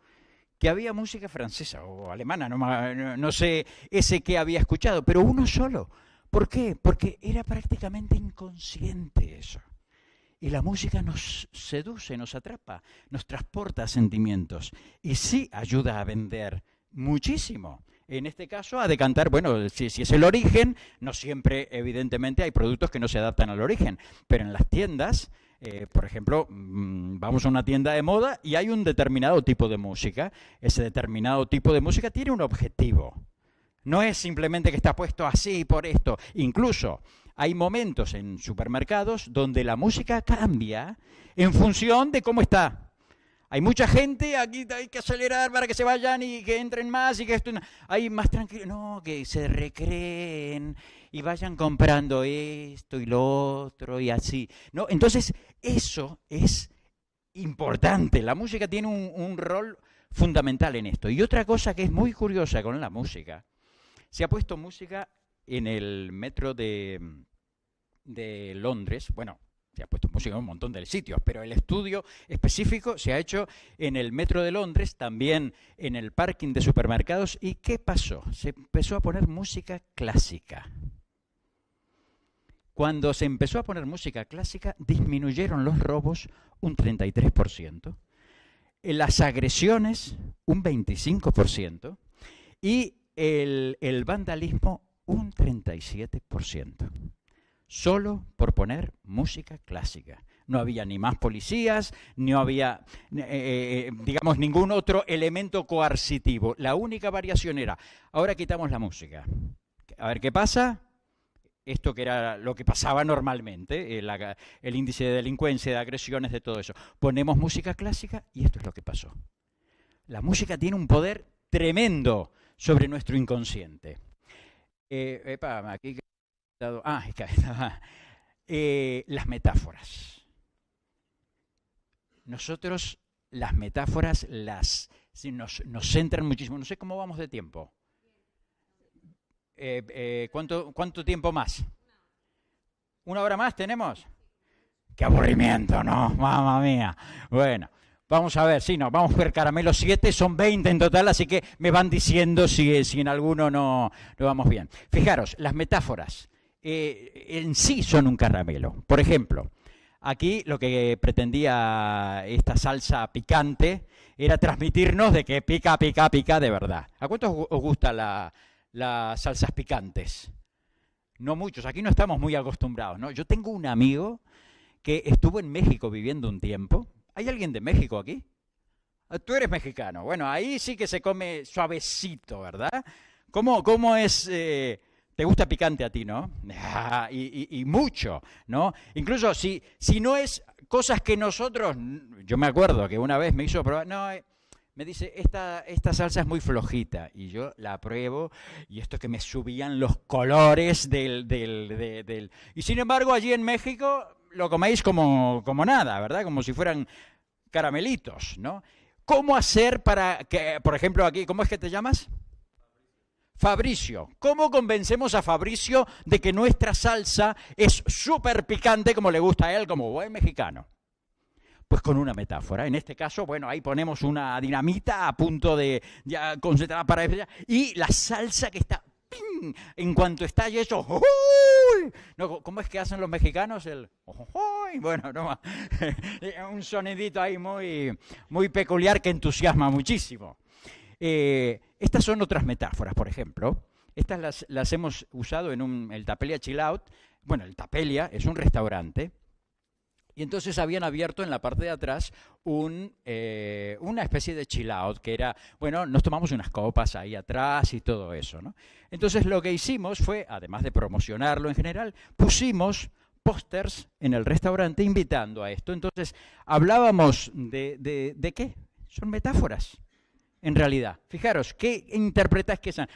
que había música francesa o alemana, no sé ese que había escuchado, pero uno solo. ¿Por qué? Porque era prácticamente inconsciente eso. Y la música nos seduce, nos atrapa, nos transporta a sentimientos y sí ayuda a vender muchísimo. En este caso, a decantar, bueno, si es el origen, no siempre, evidentemente, hay productos que no se adaptan al origen, pero en las tiendas, por ejemplo, vamos a una tienda de moda y hay un determinado tipo de música. Ese determinado tipo de música tiene un objetivo. No es simplemente que está puesto así por esto. Incluso hay momentos en supermercados donde la música cambia en función de cómo está. Hay mucha gente, aquí hay que acelerar para que se vayan y que entren más y que esto hay más tranquilo. No, que se recreen y vayan comprando esto y lo otro y así. ¿No? Entonces, eso es importante. La música tiene un rol fundamental en esto. Y otra cosa que es muy curiosa con la música, se ha puesto música en el metro de Londres. Bueno, se ha puesto música en un montón de sitios, pero el estudio específico se ha hecho en el metro de Londres, también en el parking de supermercados. ¿Y qué pasó? Se empezó a poner música clásica. Cuando se empezó a poner música clásica, disminuyeron los robos un 33%, las agresiones un 25% y el vandalismo un 37%. Solo por poner música clásica. No había ni más policías, no había, digamos, ningún otro elemento coercitivo. La única variación era, ahora quitamos la música. A ver qué pasa. Esto que era lo que pasaba normalmente, el índice de delincuencia, de agresiones, de todo eso. Ponemos música clásica y esto es lo que pasó. La música tiene un poder tremendo sobre nuestro inconsciente. Aquí... las metáforas. Nosotros las metáforas nos centran muchísimo. No sé cómo vamos de tiempo. ¿Cuánto tiempo más? ¿Una hora más tenemos? ¡Qué aburrimiento, no! ¡Mamma mía! Bueno, vamos a ver, no, vamos por caramelo 7, son 20 en total, así que me van diciendo si en alguno no vamos bien. Fijaros, las metáforas en sí son un caramelo. Por ejemplo, aquí lo que pretendía esta salsa picante era transmitirnos de que pica, pica, pica de verdad. ¿A cuántos os gusta las salsas picantes? No muchos, aquí no estamos muy acostumbrados, ¿no? Yo tengo un amigo que estuvo en México viviendo un tiempo. ¿Hay alguien de México aquí? Tú eres mexicano. Bueno, ahí sí que se come suavecito, ¿verdad? ¿Cómo es...? ¿Te gusta picante a ti, no? Y mucho, ¿no? Incluso si no es cosas que nosotros... Yo me acuerdo que una vez me hizo probar... No, me dice, esta salsa es muy flojita. Y yo la pruebo y esto que me subían los colores del... Y sin embargo, allí en México lo coméis como nada, ¿verdad? Como si fueran caramelitos, ¿no? ¿Cómo hacer para que, por ejemplo, aquí... ¿Cómo es que te llamas? Fabricio. ¿Cómo convencemos a Fabricio de que nuestra salsa es súper picante como le gusta a él, como buen mexicano? Pues con una metáfora. En este caso, bueno, ahí ponemos una dinamita a punto de ya concentrada para... Y la salsa que está... ¡ping! En cuanto está y eso... ¡uy! No, ¿cómo es que hacen los mexicanos? ¡uy! Bueno, no, un sonidito ahí muy peculiar que entusiasma muchísimo. Estas son otras metáforas, por ejemplo. Estas las hemos usado en el Tapelia Chill Out. Bueno, el Tapelia es un restaurante. Y entonces habían abierto en la parte de atrás una especie de chill out, que era, bueno, nos tomamos unas copas ahí atrás y todo eso, ¿no? Entonces lo que hicimos fue, además de promocionarlo en general, pusimos pósters en el restaurante invitando a esto. Entonces hablábamos ¿de qué? Son metáforas. En realidad, fijaros, ¿qué interpretáis que son?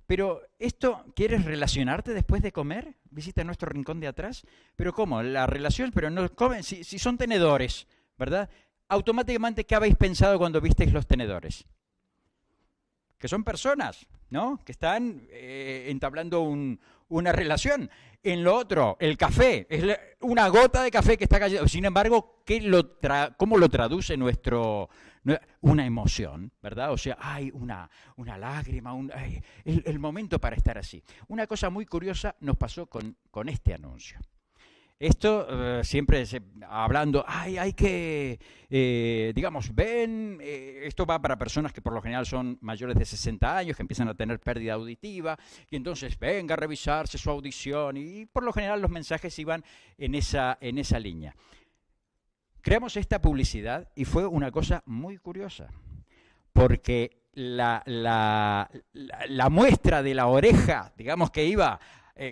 Pero esto, ¿quieres relacionarte después de comer? Visita nuestro rincón de atrás. ¿Pero cómo? La relación, pero no comen, si son tenedores, ¿verdad? Automáticamente, ¿qué habéis pensado cuando visteis los tenedores? Que son personas, ¿no? Que están entablando una relación. En lo otro, el café, es una gota de café que está cayendo. Sin embargo, ¿cómo lo traduce una emoción, ¿verdad? O sea, hay una lágrima, el momento para estar así. Una cosa muy curiosa nos pasó con este anuncio. Esto siempre hablando, ay, hay que, digamos, ven, esto va para personas que por lo general son mayores de 60 años, que empiezan a tener pérdida auditiva, y entonces venga a revisarse su audición, y por lo general los mensajes iban en esa línea. Creamos esta publicidad y fue una cosa muy curiosa, porque la muestra de la oreja, digamos que iba...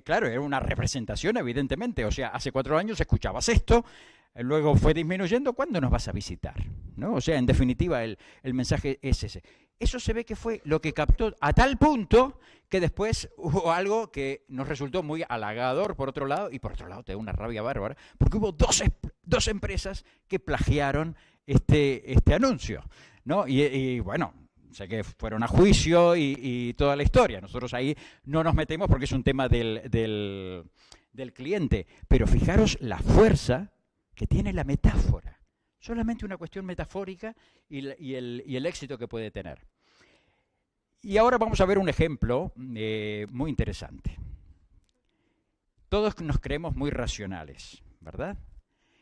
claro, era una representación, evidentemente. O sea, hace 4 años escuchabas esto, luego fue disminuyendo. ¿Cuándo nos vas a visitar? ¿No? O sea, en definitiva, el mensaje es ese. Eso se ve que fue lo que captó a tal punto que después hubo algo que nos resultó muy halagador por otro lado, y por otro lado te da una rabia bárbara, porque hubo dos empresas que plagiaron este anuncio, ¿no? Y bueno... Sé que fueron a juicio y toda la historia. Nosotros ahí no nos metemos porque es un tema del cliente. Pero fijaros la fuerza que tiene la metáfora. Solamente una cuestión metafórica y el éxito que puede tener. Y ahora vamos a ver un ejemplo muy interesante. Todos nos creemos muy racionales, ¿verdad?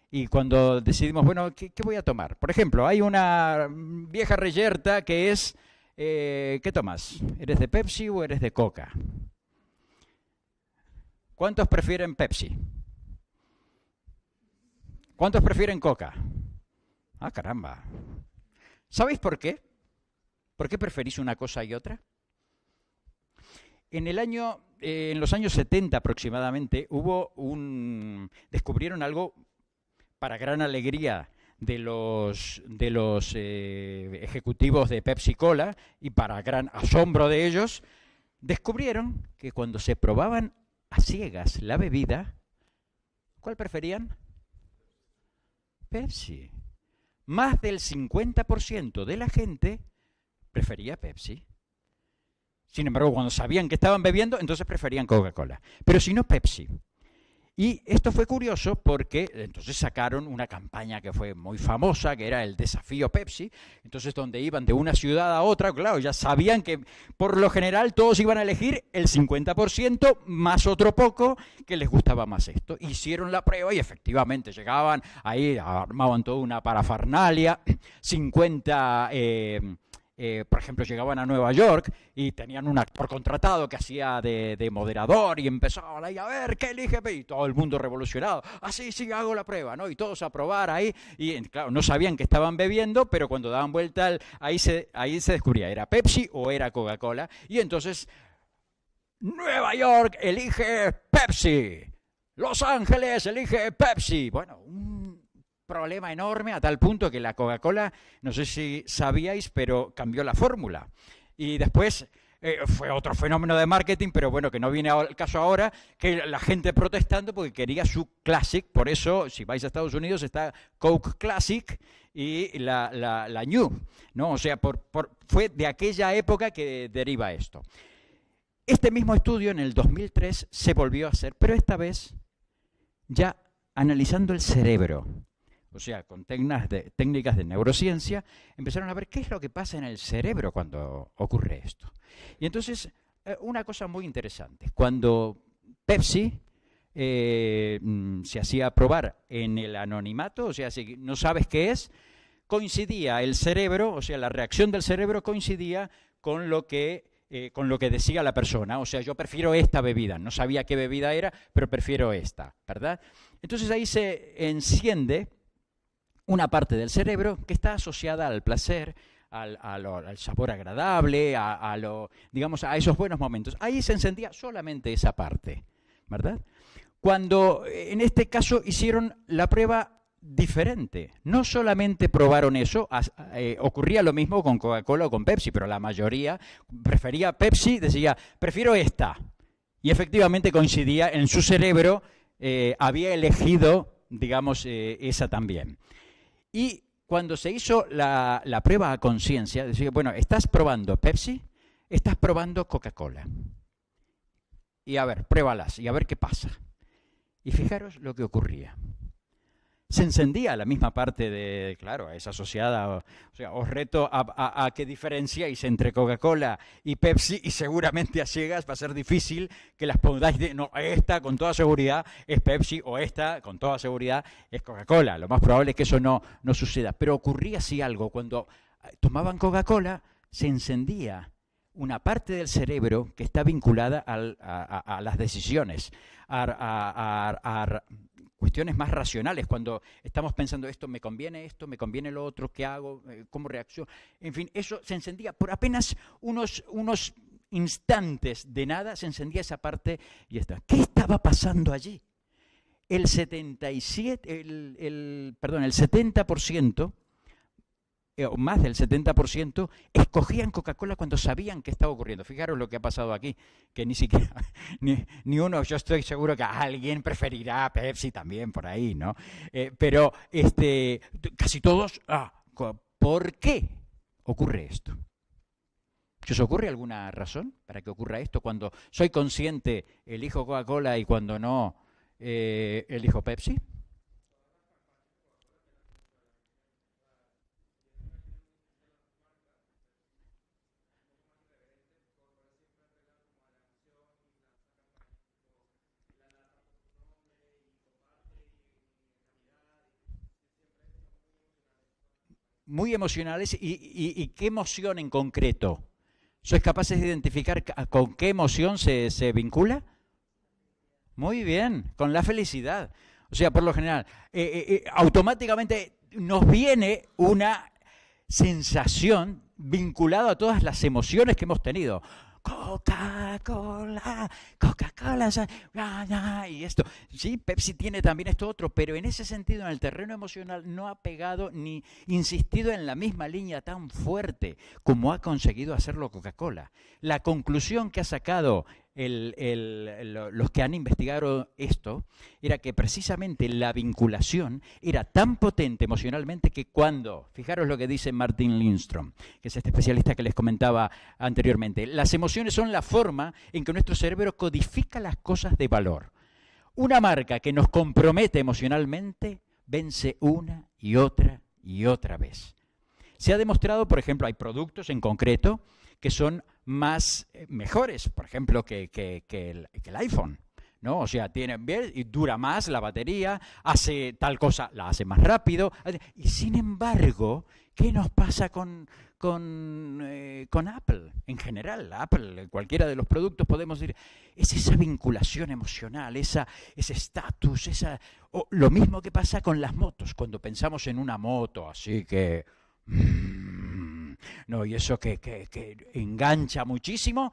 Y cuando decidimos, bueno, ¿qué voy a tomar? Por ejemplo, hay una vieja reyerta que es, ¿qué tomas? ¿Eres de Pepsi o eres de Coca? ¿Cuántos prefieren Pepsi? ¿Cuántos prefieren Coca? Ah, caramba. ¿Sabéis por qué? ¿Por qué preferís una cosa y otra? En los años 70 aproximadamente, descubrieron algo para gran alegría de los ejecutivos de Pepsi Cola y para gran asombro de ellos, descubrieron que cuando se probaban a ciegas la bebida, ¿cuál preferían? Pepsi. Más del 50% de la gente prefería Pepsi. Sin embargo, cuando sabían que estaban bebiendo, entonces preferían Coca-Cola. Pero si no, Pepsi. Y esto fue curioso porque entonces sacaron una campaña que fue muy famosa, que era el desafío Pepsi. Entonces, donde iban de una ciudad a otra, claro, ya sabían que por lo general todos iban a elegir el 50% más otro poco que les gustaba más esto. Hicieron la prueba y efectivamente llegaban ahí, armaban toda una parafernalia, 50... por ejemplo, llegaban a Nueva York y tenían un actor contratado que hacía de moderador y empezaban ahí a ver qué elige y todo el mundo revolucionado. Sí, hago la prueba, ¿no? Y todos a probar ahí. Y claro, no sabían que estaban bebiendo, pero cuando daban vuelta, ahí se descubría, ¿era Pepsi o era Coca-Cola? Y entonces, Nueva York elige Pepsi. Los Ángeles elige Pepsi. Bueno, problema enorme a tal punto que la Coca-Cola, no sé si sabíais, pero cambió la fórmula. Y después fue otro fenómeno de marketing, pero bueno, que no viene al caso ahora, que la gente protestando porque quería su Classic. Por eso, si vais a Estados Unidos, está Coke Classic y la New, ¿no? O sea, fue de aquella época que deriva esto. Este mismo estudio en el 2003 se volvió a hacer, pero esta vez ya analizando el cerebro. O sea, con técnicas de neurociencia, empezaron a ver qué es lo que pasa en el cerebro cuando ocurre esto. Y entonces, una cosa muy interesante, cuando Pepsi se hacía probar en el anonimato, o sea, si no sabes qué es, coincidía el cerebro, o sea, la reacción del cerebro coincidía con lo que decía la persona. O sea, yo prefiero esta bebida, no sabía qué bebida era, pero prefiero esta, ¿verdad? Entonces ahí se enciende una parte del cerebro que está asociada al placer, al sabor agradable, digamos, a esos buenos momentos. Ahí se encendía solamente esa parte, ¿verdad? Cuando en este caso hicieron la prueba diferente, no solamente probaron eso, ocurría lo mismo con Coca-Cola o con Pepsi, pero la mayoría prefería Pepsi, decía, prefiero esta. Y efectivamente coincidía en su cerebro, había elegido, digamos, esa también. Y cuando se hizo la prueba a conciencia, decía, bueno, ¿estás probando Pepsi? ¿Estás probando Coca-Cola? Y a ver, pruébalas y a ver qué pasa. Y fijaros lo que ocurría. se encendía la misma parte de, claro, es asociada, o sea, os reto a que diferenciéis entre Coca-Cola y Pepsi y seguramente a ciegas va a ser difícil que las pongáis de, no, esta con toda seguridad es Pepsi o esta con toda seguridad es Coca-Cola. Lo más probable es que eso no suceda, pero ocurría así algo, cuando tomaban Coca-Cola se encendía una parte del cerebro que está vinculada a las decisiones, a cuestiones más racionales, cuando estamos pensando esto, me conviene lo otro, ¿qué hago? ¿Cómo reacciono? En fin, eso se encendía por apenas unos instantes de nada, se encendía esa parte y está. ¿Qué estaba pasando allí? El 70%, o más del 70%, escogían Coca-Cola cuando sabían que estaba ocurriendo. Fijaros lo que ha pasado aquí, que ni siquiera, ni uno, yo estoy seguro que alguien preferirá Pepsi también por ahí, ¿no? Pero casi todos, ¿por qué ocurre esto? ¿Se os ocurre alguna razón para que ocurra esto? Cuando soy consciente, elijo Coca-Cola y cuando no, elijo Pepsi. Muy emocionales y qué emoción en concreto. ¿Sois capaces de identificar con qué emoción se vincula? Muy bien, con la felicidad. O sea, por lo general, automáticamente nos viene una sensación vinculada a todas las emociones que hemos tenido. Coca-Cola, y esto. Sí, Pepsi tiene también esto otro, pero en ese sentido, en el terreno emocional, no ha pegado ni insistido en la misma línea tan fuerte como ha conseguido hacerlo Coca-Cola. La conclusión que ha sacado los que han investigado esto era que precisamente la vinculación era tan potente emocionalmente que cuando, fijaros lo que dice Martin Lindstrom, que es este especialista que les comentaba anteriormente, las emociones son la forma en que nuestro cerebro codifica las cosas de valor. Una marca que nos compromete emocionalmente vence una y otra vez. Se ha demostrado, por ejemplo, hay productos en concreto que son mejores, por ejemplo, que el iPhone, ¿no? O sea, y dura más la batería, hace tal cosa, la hace más rápido. Y sin embargo, ¿qué nos pasa con Apple? En general, Apple, cualquiera de los productos podemos decir, es esa vinculación emocional, ese estatus, lo mismo que pasa con las motos, cuando pensamos en una moto, así que... no, y eso que engancha muchísimo.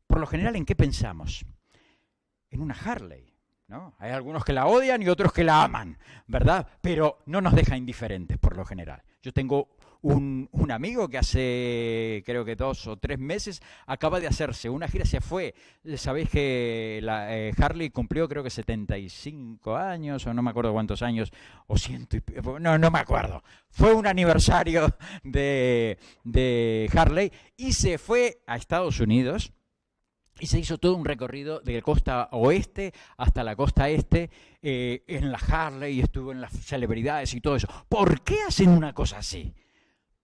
Por lo general, ¿en qué pensamos? En una Harley, ¿no? Hay algunos que la odian y otros que la aman, ¿verdad? Pero no nos deja indiferentes, por lo general. Yo tengo un amigo que hace, creo que 2 o 3 meses, acaba de hacerse una gira, se fue. Sabéis que Harley cumplió, creo que 75 años, o no me acuerdo cuántos años, o 100 no me acuerdo. Fue un aniversario de Harley y se fue a Estados Unidos. Y se hizo todo un recorrido de la costa oeste hasta la costa este en la Harley, y estuvo en las celebridades y todo eso. ¿Por qué hacen una cosa así?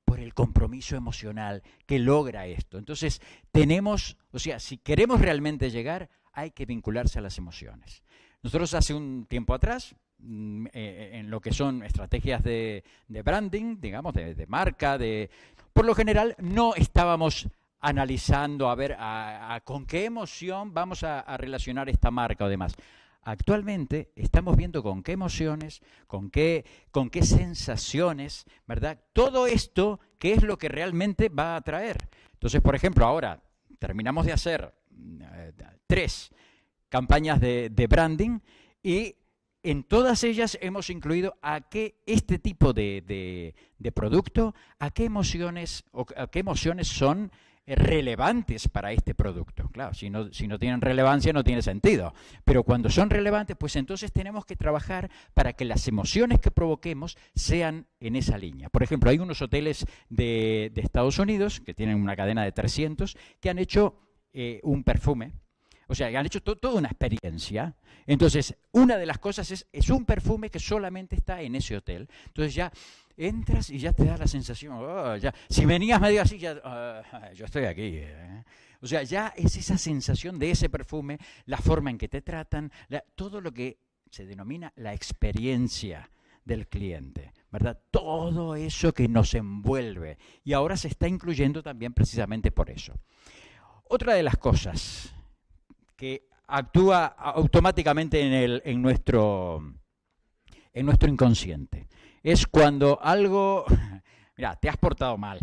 Por el compromiso emocional que logra esto. Entonces, si queremos realmente llegar, hay que vincularse a las emociones. Nosotros hace un tiempo atrás, en lo que son estrategias de branding, digamos, de marca, por lo general no estábamos analizando a ver con qué emoción vamos a relacionar esta marca o demás. Actualmente estamos viendo con qué emociones, con qué sensaciones, ¿verdad? Todo esto, ¿qué es lo que realmente va a atraer? Entonces, por ejemplo, ahora terminamos de hacer 3 campañas de branding y en todas ellas hemos incluido este tipo de producto, a qué emociones son relevantes para este producto. Claro, si no tienen relevancia no tiene sentido, pero cuando son relevantes, pues entonces tenemos que trabajar para que las emociones que provoquemos sean en esa línea. Por ejemplo, hay unos hoteles de Estados Unidos, que tienen una cadena de 300, que han hecho un perfume O sea, han hecho toda una experiencia. Entonces, una de las cosas es un perfume que solamente está en ese hotel. Entonces ya entras y ya te da la sensación, ya, si venías medio así, ya, yo estoy aquí. O sea, ya es esa sensación de ese perfume, la forma en que te tratan, todo lo que se denomina la experiencia del cliente, ¿verdad? Todo eso que nos envuelve. Y ahora se está incluyendo también precisamente por eso. Otra de las cosas que actúa automáticamente en nuestro inconsciente es cuando algo, mira, te has portado mal,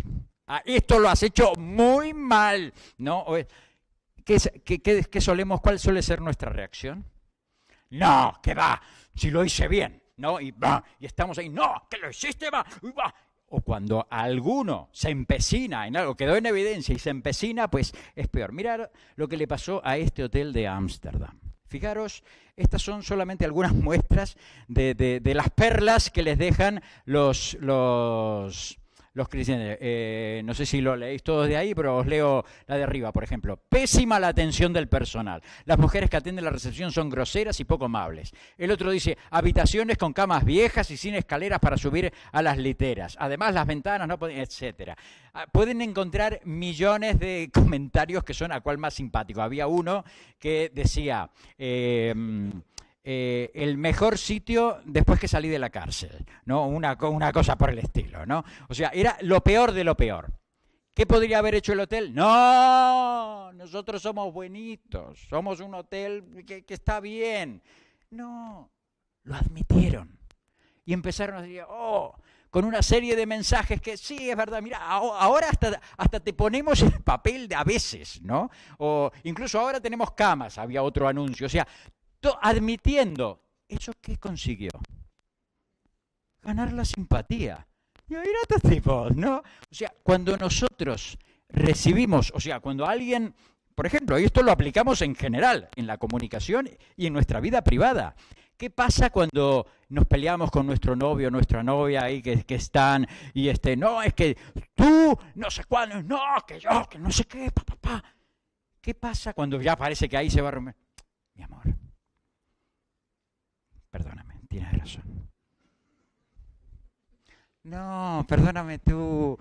esto lo has hecho muy mal, ¿no? ¿Cuál suele ser nuestra reacción? No, que va, si lo hice bien, ¿no? Y estamos ahí, no, que lo hiciste mal, O cuando alguno se empecina en algo, quedó en evidencia y se empecina, pues es peor. Mirad lo que le pasó a este hotel de Ámsterdam. Fijaros, estas son solamente algunas muestras de las perlas que les dejan los cristianos. No sé si lo leéis todos de ahí, pero os leo la de arriba, por ejemplo. Pésima la atención del personal. Las mujeres que atienden la recepción son groseras y poco amables. El otro dice, habitaciones con camas viejas y sin escaleras para subir a las literas. Además, las ventanas no pueden, etc. Pueden encontrar millones de comentarios que son a cual más simpático. Había uno que decía... el mejor sitio después que salí de la cárcel, ¿no? Una cosa por el estilo, ¿no? O sea, era lo peor de lo peor. ¿Qué podría haber hecho el hotel? No, nosotros somos buenitos, somos un hotel que está bien. No, lo admitieron. Y empezaron a decir, con una serie de mensajes que sí, es verdad, mira, ahora hasta te ponemos el papel de a veces, ¿no? O incluso ahora tenemos camas, había otro anuncio, o sea, admitiendo, ¿eso qué consiguió? Ganar la simpatía. Y mira estos tipos, ¿no? O sea, cuando nosotros recibimos, o sea, cuando alguien, por ejemplo, y esto lo aplicamos en general, en la comunicación y en nuestra vida privada. ¿Qué pasa cuando nos peleamos con nuestro novio o nuestra novia ahí que están y no, es que tú, no sé cuándo, no, que yo, que no sé qué, papá. ¿Qué pasa cuando ya parece que ahí se va a romper? Mi amor. Perdóname, tienes razón. No, perdóname tú.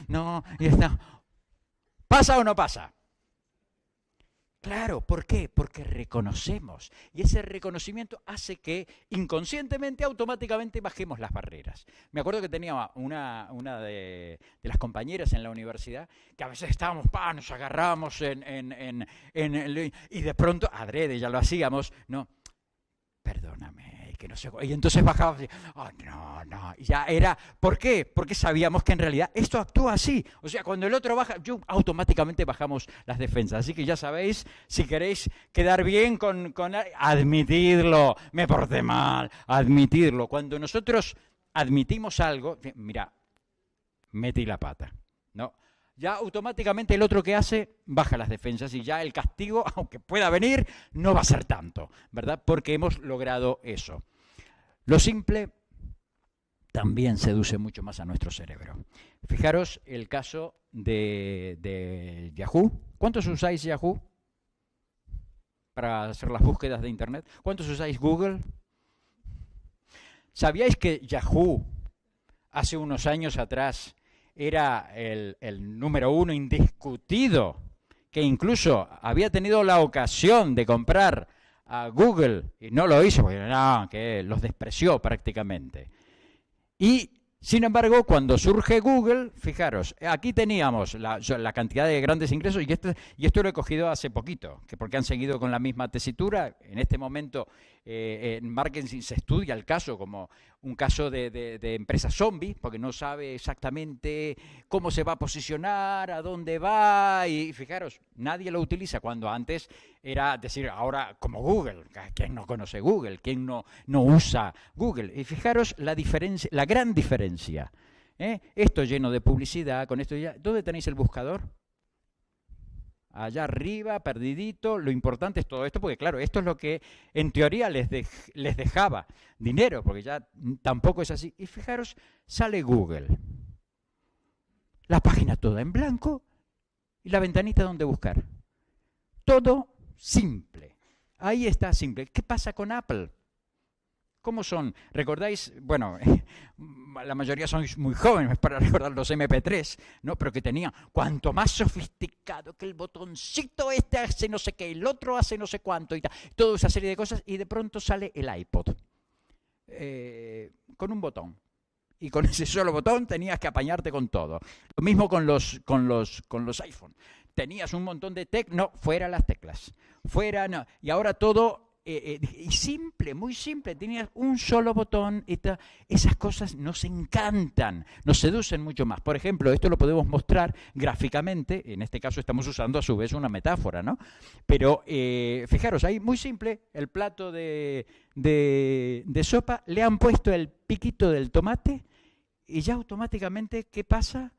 No, y está. ¿Pasa o no pasa? Claro, ¿por qué? Porque reconocemos. Y ese reconocimiento hace que inconscientemente, automáticamente bajemos las barreras. Me acuerdo que tenía una de las compañeras en la universidad que a veces estábamos, nos agarrábamos y de pronto, adrede, ya lo hacíamos, no. Perdóname, que no sé. Y entonces bajábamos y, no. Y ya era, ¿por qué? Porque sabíamos que en realidad esto actúa así. O sea, cuando el otro baja, automáticamente bajamos las defensas. Así que ya sabéis, si queréis quedar bien con admitidlo, me porté mal, admitidlo. Cuando nosotros admitimos algo, mira, metí la pata, ¿no? Ya automáticamente el otro que hace baja las defensas y ya el castigo, aunque pueda venir, no va a ser tanto, ¿verdad? Porque hemos logrado eso. Lo simple también seduce mucho más a nuestro cerebro. Fijaros el caso de Yahoo. ¿Cuántos usáis Yahoo para hacer las búsquedas de Internet? ¿Cuántos usáis Google? ¿Sabíais que Yahoo hace unos años atrás era el número uno indiscutido, que incluso había tenido la ocasión de comprar a Google y no lo hizo, porque que los despreció prácticamente? Y, sin embargo, cuando surge Google, fijaros, aquí teníamos la cantidad de grandes ingresos y esto lo he cogido hace poquito, porque han seguido con la misma tesitura. En este momento en marketing se estudia el caso como un caso de empresa zombie, porque no sabe exactamente cómo se va a posicionar, a dónde va, y fijaros, nadie lo utiliza, cuando antes era decir, ahora como Google, ¿quién no conoce Google? ¿Quién no usa Google? Y fijaros la diferencia, la gran diferencia. Esto lleno de publicidad, con esto ya. ¿Dónde tenéis el buscador? Allá arriba, perdidito. Lo importante es todo esto, porque claro, esto es lo que en teoría les dejaba dinero, porque ya tampoco es así. Y fijaros, sale Google. La página toda en blanco y la ventanita donde buscar. Todo simple. Ahí está simple. ¿Qué pasa con Apple? ¿Cómo son? ¿Recordáis? Bueno, la mayoría son muy jóvenes para recordar los MP3, ¿no? Pero que tenían, cuanto más sofisticado que el botoncito este hace no sé qué, el otro hace no sé cuánto y tal, toda esa serie de cosas, y de pronto sale el iPod con un botón. Y con ese solo botón tenías que apañarte con todo. Lo mismo con los iPhone. Tenías un montón de no, fuera las teclas. Fuera, no. Y ahora todo... y simple, muy simple, tenías un solo botón, esas cosas nos encantan, nos seducen mucho más. Por ejemplo, esto lo podemos mostrar gráficamente, en este caso estamos usando a su vez una metáfora, ¿no? Pero fijaros, ahí muy simple, el plato de sopa, le han puesto el piquito del tomate y ya automáticamente, ¿qué pasa?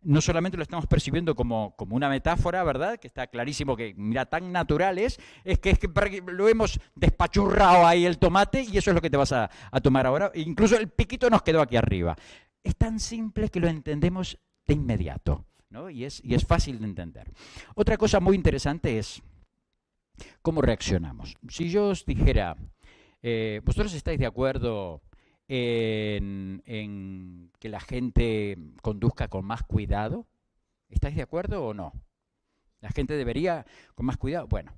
No solamente lo estamos percibiendo como una metáfora, ¿verdad? Que está clarísimo que, mira, tan natural es que lo hemos despachurrado ahí el tomate y eso es lo que te vas a tomar ahora. Incluso el piquito nos quedó aquí arriba. Es tan simple que lo entendemos de inmediato, ¿no? Y es fácil de entender. Otra cosa muy interesante es cómo reaccionamos. Si yo os dijera, ¿vosotros estáis de acuerdo en que la gente conduzca con más cuidado? ¿Estáis de acuerdo o no? ¿La gente debería con más cuidado? Bueno,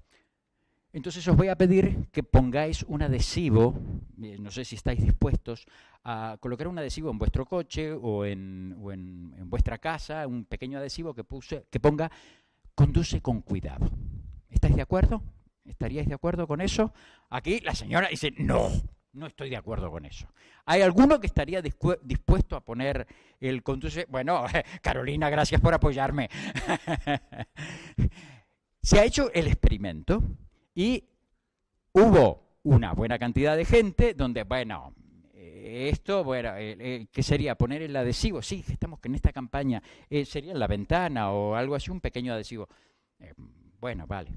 entonces os voy a pedir que pongáis un adhesivo, no sé si estáis dispuestos a colocar un adhesivo en vuestro coche o en vuestra casa, un pequeño adhesivo que ponga conduce con cuidado. ¿Estáis de acuerdo? ¿Estaríais de acuerdo con eso? Aquí la señora dice no. No estoy de acuerdo con eso. ¿Hay alguno que estaría dispuesto a poner el conduce? Bueno, Carolina, gracias por apoyarme. Se ha hecho el experimento y hubo una buena cantidad de gente donde, bueno, ¿qué sería? Poner el adhesivo. Sí, estamos en esta campaña. Sería en la ventana o algo así, un pequeño adhesivo. Bueno, vale.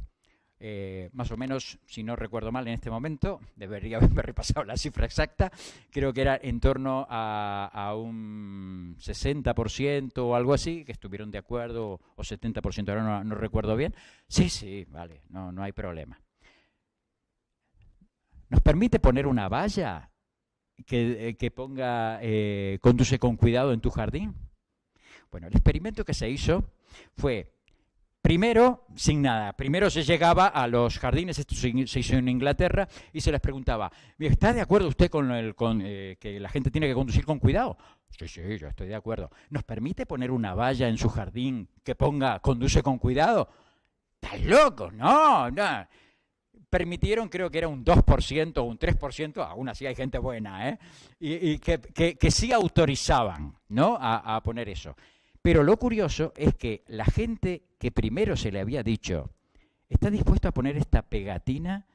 Más o menos, si no recuerdo mal en este momento, debería haberme repasado la cifra exacta, creo que era en torno a un 60% o algo así, que estuvieron de acuerdo, o 70%, ahora no recuerdo bien. Sí, vale, no hay problema. ¿Nos permite poner una valla que ponga conduce con cuidado en tu jardín? Bueno, el experimento que se hizo fue... Primero, sin nada. Primero se llegaba a los jardines, esto se hizo en Inglaterra, y se les preguntaba, ¿está de acuerdo usted con que la gente tiene que conducir con cuidado? Sí, yo estoy de acuerdo. ¿Nos permite poner una valla en su jardín que ponga conduce con cuidado? ¿Estás loco? No. Permitieron, creo que era un 2% o un 3%, aún así hay gente buena, y que sí autorizaban, ¿no? a poner eso. Pero lo curioso es que la gente que primero se le había dicho, ¿está dispuesto a poner esta pegatina?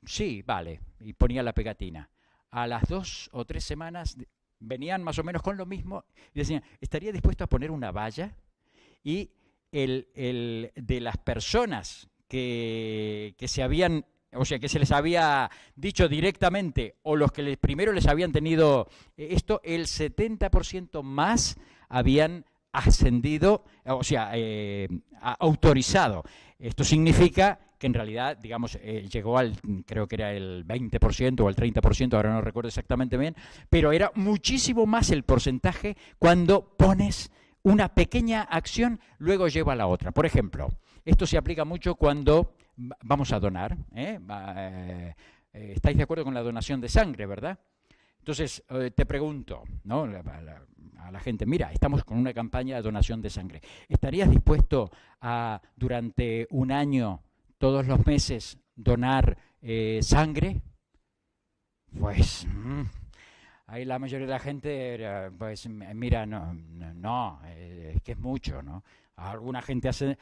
Sí, vale, y ponía la pegatina. A las 2 o 3 semanas venían más o menos con lo mismo y decían, ¿estaría dispuesto a poner una valla? Y de las personas que se habían... O sea, que se les había dicho directamente, o los que primero les habían tenido esto, el 70% más habían ascendido, o sea, autorizado. Esto significa que en realidad, digamos, llegó creo que era el 20% o el 30%, ahora no recuerdo exactamente bien, pero era muchísimo más el porcentaje cuando pones una pequeña acción, luego lleva a la otra. Por ejemplo, esto se aplica mucho cuando... vamos a donar, ¿estáis de acuerdo con la donación de sangre, verdad? Entonces, te pregunto, ¿no? a la gente, mira, estamos con una campaña de donación de sangre. ¿Estarías dispuesto a, durante un año, todos los meses, donar sangre? Pues, ahí la mayoría de la gente, pues, mira, no, es que es mucho, ¿no? Alguna gente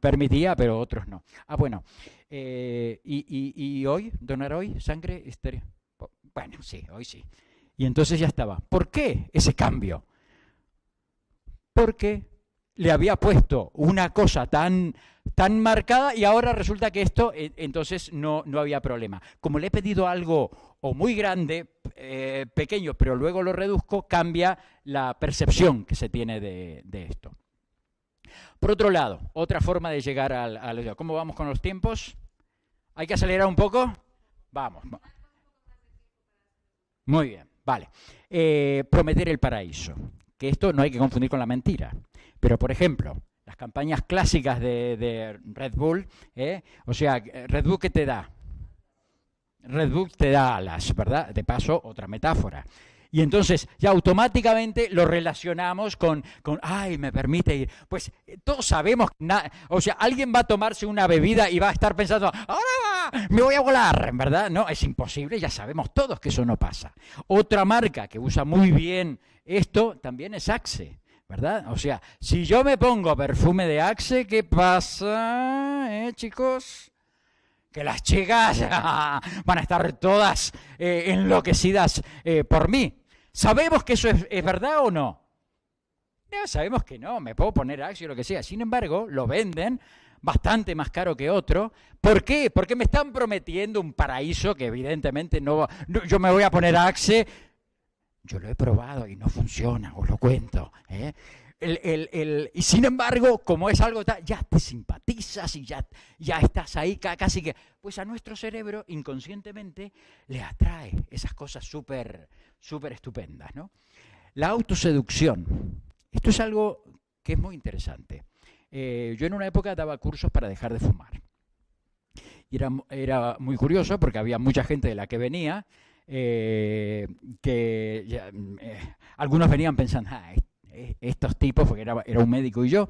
permitía, pero otros no. Bueno, ¿y hoy? ¿Donar hoy sangre? Bueno, sí, hoy sí. Y entonces ya estaba. ¿Por qué ese cambio? Porque le había puesto una cosa tan marcada y ahora resulta que esto, entonces no había problema. Como le he pedido algo o muy grande, pequeño, pero luego lo reduzco, cambia la percepción que se tiene de esto. Por otro lado, otra forma de llegar al... ¿Cómo vamos con los tiempos? ¿Hay que acelerar un poco? Vamos. Muy bien, vale. Prometer el paraíso. Que esto no hay que confundir con la mentira. Pero, por ejemplo, las campañas clásicas de Red Bull, o sea, Red Bull, ¿qué te da? Red Bull te da alas, ¿verdad? De paso, otra metáfora. Y entonces ya automáticamente lo relacionamos con ay, me permite ir. Pues todos sabemos, o sea, alguien va a tomarse una bebida y va a estar pensando, ahora me voy a volar, ¿verdad? No, es imposible, ya sabemos todos que eso no pasa. Otra marca que usa muy bien esto también es Axe, ¿verdad? O sea, si yo me pongo perfume de Axe, ¿qué pasa, chicos? Que las chicas van a estar todas enloquecidas por mí. ¿Sabemos que eso es verdad o no? No, sabemos que no, me puedo poner Axe o lo que sea. Sin embargo, lo venden bastante más caro que otro. ¿Por qué? Porque me están prometiendo un paraíso que evidentemente no yo me voy a poner Axe. Yo lo he probado y no funciona, os lo cuento. Y sin embargo, como es algo tal, ya te simpatizas y ya estás ahí casi que... Pues a nuestro cerebro, inconscientemente, le atrae esas cosas súper estupendas, ¿no? La autoseducción. Esto es algo que es muy interesante. Yo en una época daba cursos para dejar de fumar. Y era muy curioso porque había mucha gente de la que venía, algunos venían pensando, estos tipos, porque era un médico y yo,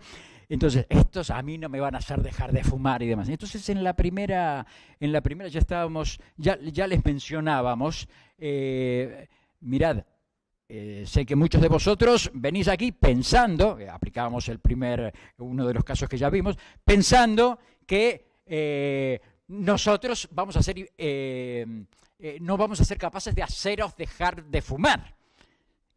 entonces estos a mí no me van a hacer dejar de fumar y demás. Entonces en la primera ya estábamos, ya les mencionábamos, mirad, sé que muchos de vosotros venís aquí pensando, aplicábamos uno de los casos que ya vimos, pensando que nosotros vamos a ser, no vamos a ser capaces de haceros dejar de fumar.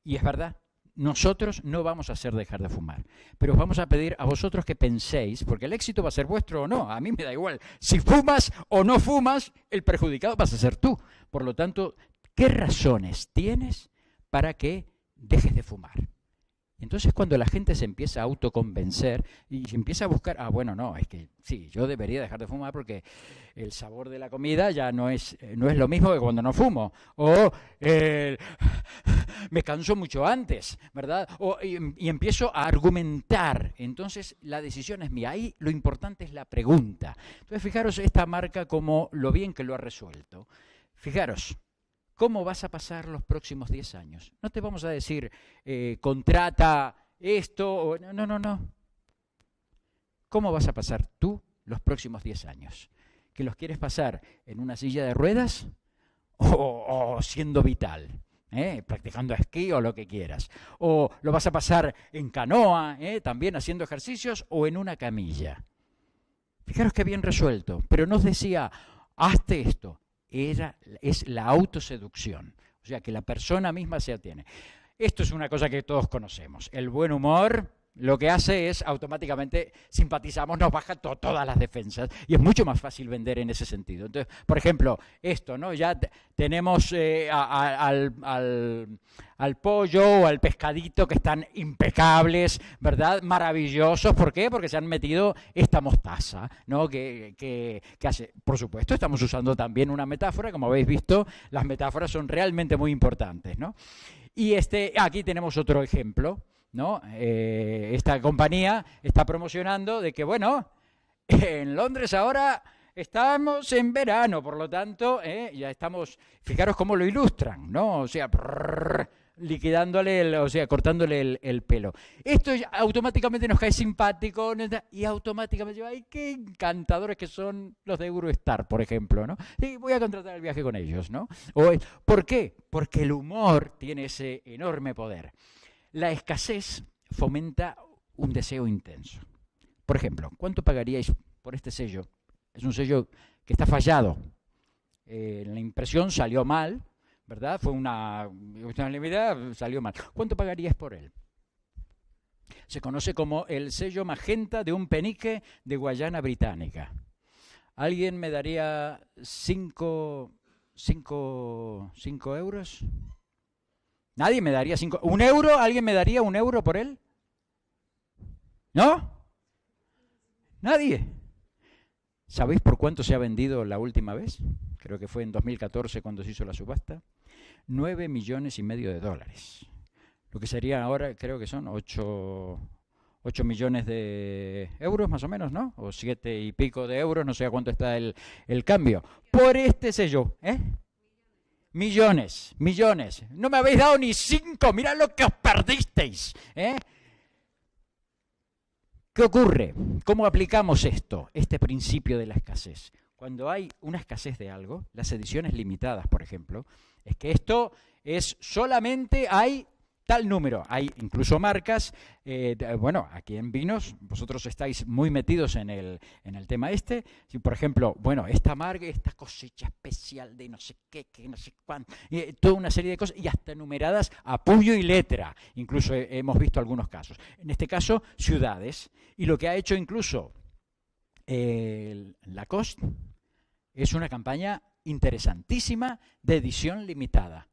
Y es verdad. Nosotros no vamos a hacer dejar de fumar, pero os vamos a pedir a vosotros que penséis, porque el éxito va a ser vuestro o no, a mí me da igual, si fumas o no fumas, el perjudicado vas a ser tú. Por lo tanto, ¿qué razones tienes para que dejes de fumar? Entonces cuando la gente se empieza a autoconvencer y se empieza a buscar, bueno, no, es que sí, yo debería dejar de fumar porque el sabor de la comida ya no es lo mismo que cuando no fumo, o me canso mucho antes, ¿verdad? Y empiezo a argumentar, entonces la decisión es mía. Ahí lo importante es la pregunta. Entonces fijaros esta marca como lo bien que lo ha resuelto. Fijaros. ¿Cómo vas a pasar los próximos 10 años? No te vamos a decir, contrata esto, no. ¿Cómo vas a pasar tú los próximos 10 años? ¿Que los quieres pasar en una silla de ruedas o siendo vital? Practicando esquí o lo que quieras. ¿O lo vas a pasar en canoa, también haciendo ejercicios, o en una camilla? Fijaros qué bien resuelto, pero nos decía, hazte esto. Es la autoseducción, o sea, que la persona misma se atiene. Esto es una cosa que todos conocemos. El buen humor lo que hace es automáticamente simpatizamos, nos baja todas las defensas y es mucho más fácil vender en ese sentido. Entonces, por ejemplo, esto, ¿no? Ya tenemos al pollo o al pescadito que están impecables, ¿verdad? Maravillosos. ¿Por qué? Porque se han metido esta mostaza, ¿no? Que hace. Por supuesto, estamos usando también una metáfora. Como habéis visto, las metáforas son realmente muy importantes, ¿no? Y aquí tenemos otro ejemplo, ¿no? Esta compañía está promocionando de que, bueno, en Londres ahora estamos en verano, por lo tanto, ya estamos, fijaros cómo lo ilustran, ¿no? O sea, liquidándole, cortándole el pelo. Esto ya automáticamente nos cae simpático y automáticamente, ¡ay, qué encantadores que son los de Eurostar, por ejemplo, ¿no? Sí, voy a contratar el viaje con ellos, ¿no? ¿Por qué? Porque el humor tiene ese enorme poder. La escasez fomenta un deseo intenso. Por ejemplo, ¿cuánto pagaríais por este sello? Es un sello que está fallado. La impresión salió mal, ¿verdad? Fue una limitada, salió mal. ¿Cuánto pagaríais por él? Se conoce como el sello magenta de un penique de Guayana Británica. ¿Alguien me daría 5 euros? ¿Nadie me daría 5? ¿1 euro? ¿Alguien me daría 1 euro por él? ¿No? Nadie. ¿Sabéis por cuánto se ha vendido la última vez? Creo que fue en 2014 cuando se hizo la subasta. 9,5 millones de dólares. Lo que sería ahora, creo que son 8 millones de euros más o menos, ¿no? O 7 y pico de euros, no sé a cuánto está el cambio. Por este sello, ¿eh? Millones. No me habéis dado ni 5, mirad lo que os perdisteis, ¿eh? ¿Qué ocurre? ¿Cómo aplicamos esto, este principio de la escasez? Cuando hay una escasez de algo, las ediciones limitadas, por ejemplo, es que esto es solamente hay tal número. Hay incluso marcas, bueno, aquí en vinos, vosotros estáis muy metidos en el tema este. Si, por ejemplo, bueno, esta marca, esta cosecha especial de no sé qué, que no sé cuánto, toda una serie de cosas, y hasta numeradas a puño y letra. Incluso hemos visto algunos casos. En este caso, ciudades. Y lo que ha hecho incluso Lacoste es una campaña interesantísima de edición limitada.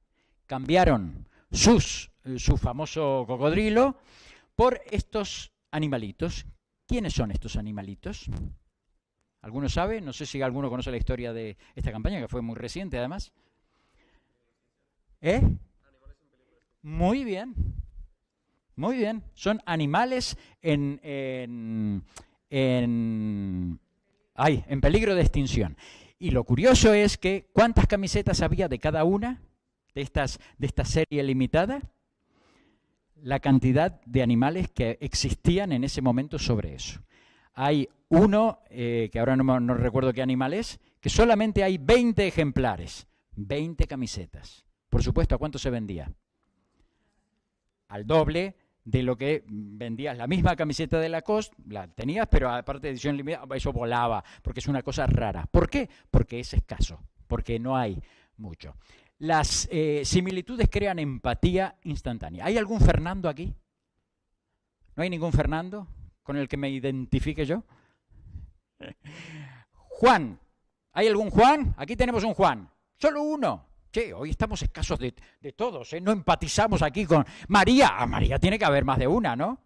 Cambiaron su famoso cocodrilo por estos animalitos. ¿Quiénes son estos animalitos? ¿Alguno sabe? No sé si alguno conoce la historia de esta campaña, que fue muy reciente además. ¿Eh? Muy bien. Muy bien. Son animales en peligro de extinción. Y lo curioso es que ¿cuántas camisetas había de cada una de esta serie limitada? La cantidad de animales que existían en ese momento sobre eso. Hay uno, que ahora no recuerdo qué animal es, que solamente hay 20 ejemplares, 20 camisetas. Por supuesto, ¿a cuánto se vendía? Al doble de lo que vendías. La misma camiseta de Lacoste, la tenías, pero aparte de edición limitada, eso volaba, porque es una cosa rara. ¿Por qué? Porque es escaso, porque no hay mucho. Las similitudes crean empatía instantánea. ¿Hay algún Fernando aquí? ¿No hay ningún Fernando con el que me identifique yo? Juan. ¿Hay algún Juan? Aquí tenemos un Juan. Solo uno. Che, hoy estamos escasos de todos, ¿eh? No empatizamos aquí con María. A María tiene que haber más de una, ¿no?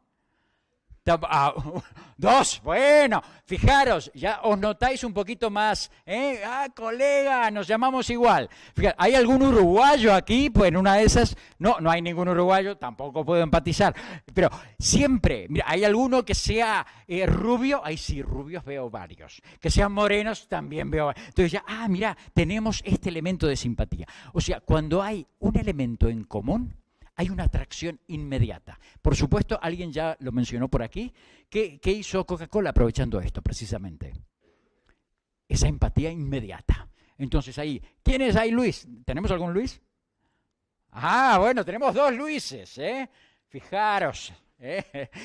Dos, bueno, fijaros, ya os notáis un poquito más, ¿eh? Colega, nos llamamos igual. Fíjate, ¿hay algún uruguayo aquí? Pues en una de esas, no hay ningún uruguayo, tampoco puedo empatizar. Pero siempre, mira, ¿hay alguno que sea rubio? Ahí sí, rubios veo varios. Que sean morenos, también veo. Entonces ya, mira, tenemos este elemento de simpatía. O sea, cuando hay un elemento en común, hay una atracción inmediata. Por supuesto, alguien ya lo mencionó por aquí. ¿Qué hizo Coca-Cola aprovechando esto precisamente? Esa empatía inmediata. Entonces ahí, ¿quién es ahí Luis? ¿Tenemos algún Luis? Bueno, tenemos dos Luises, ¿eh? Fijaros,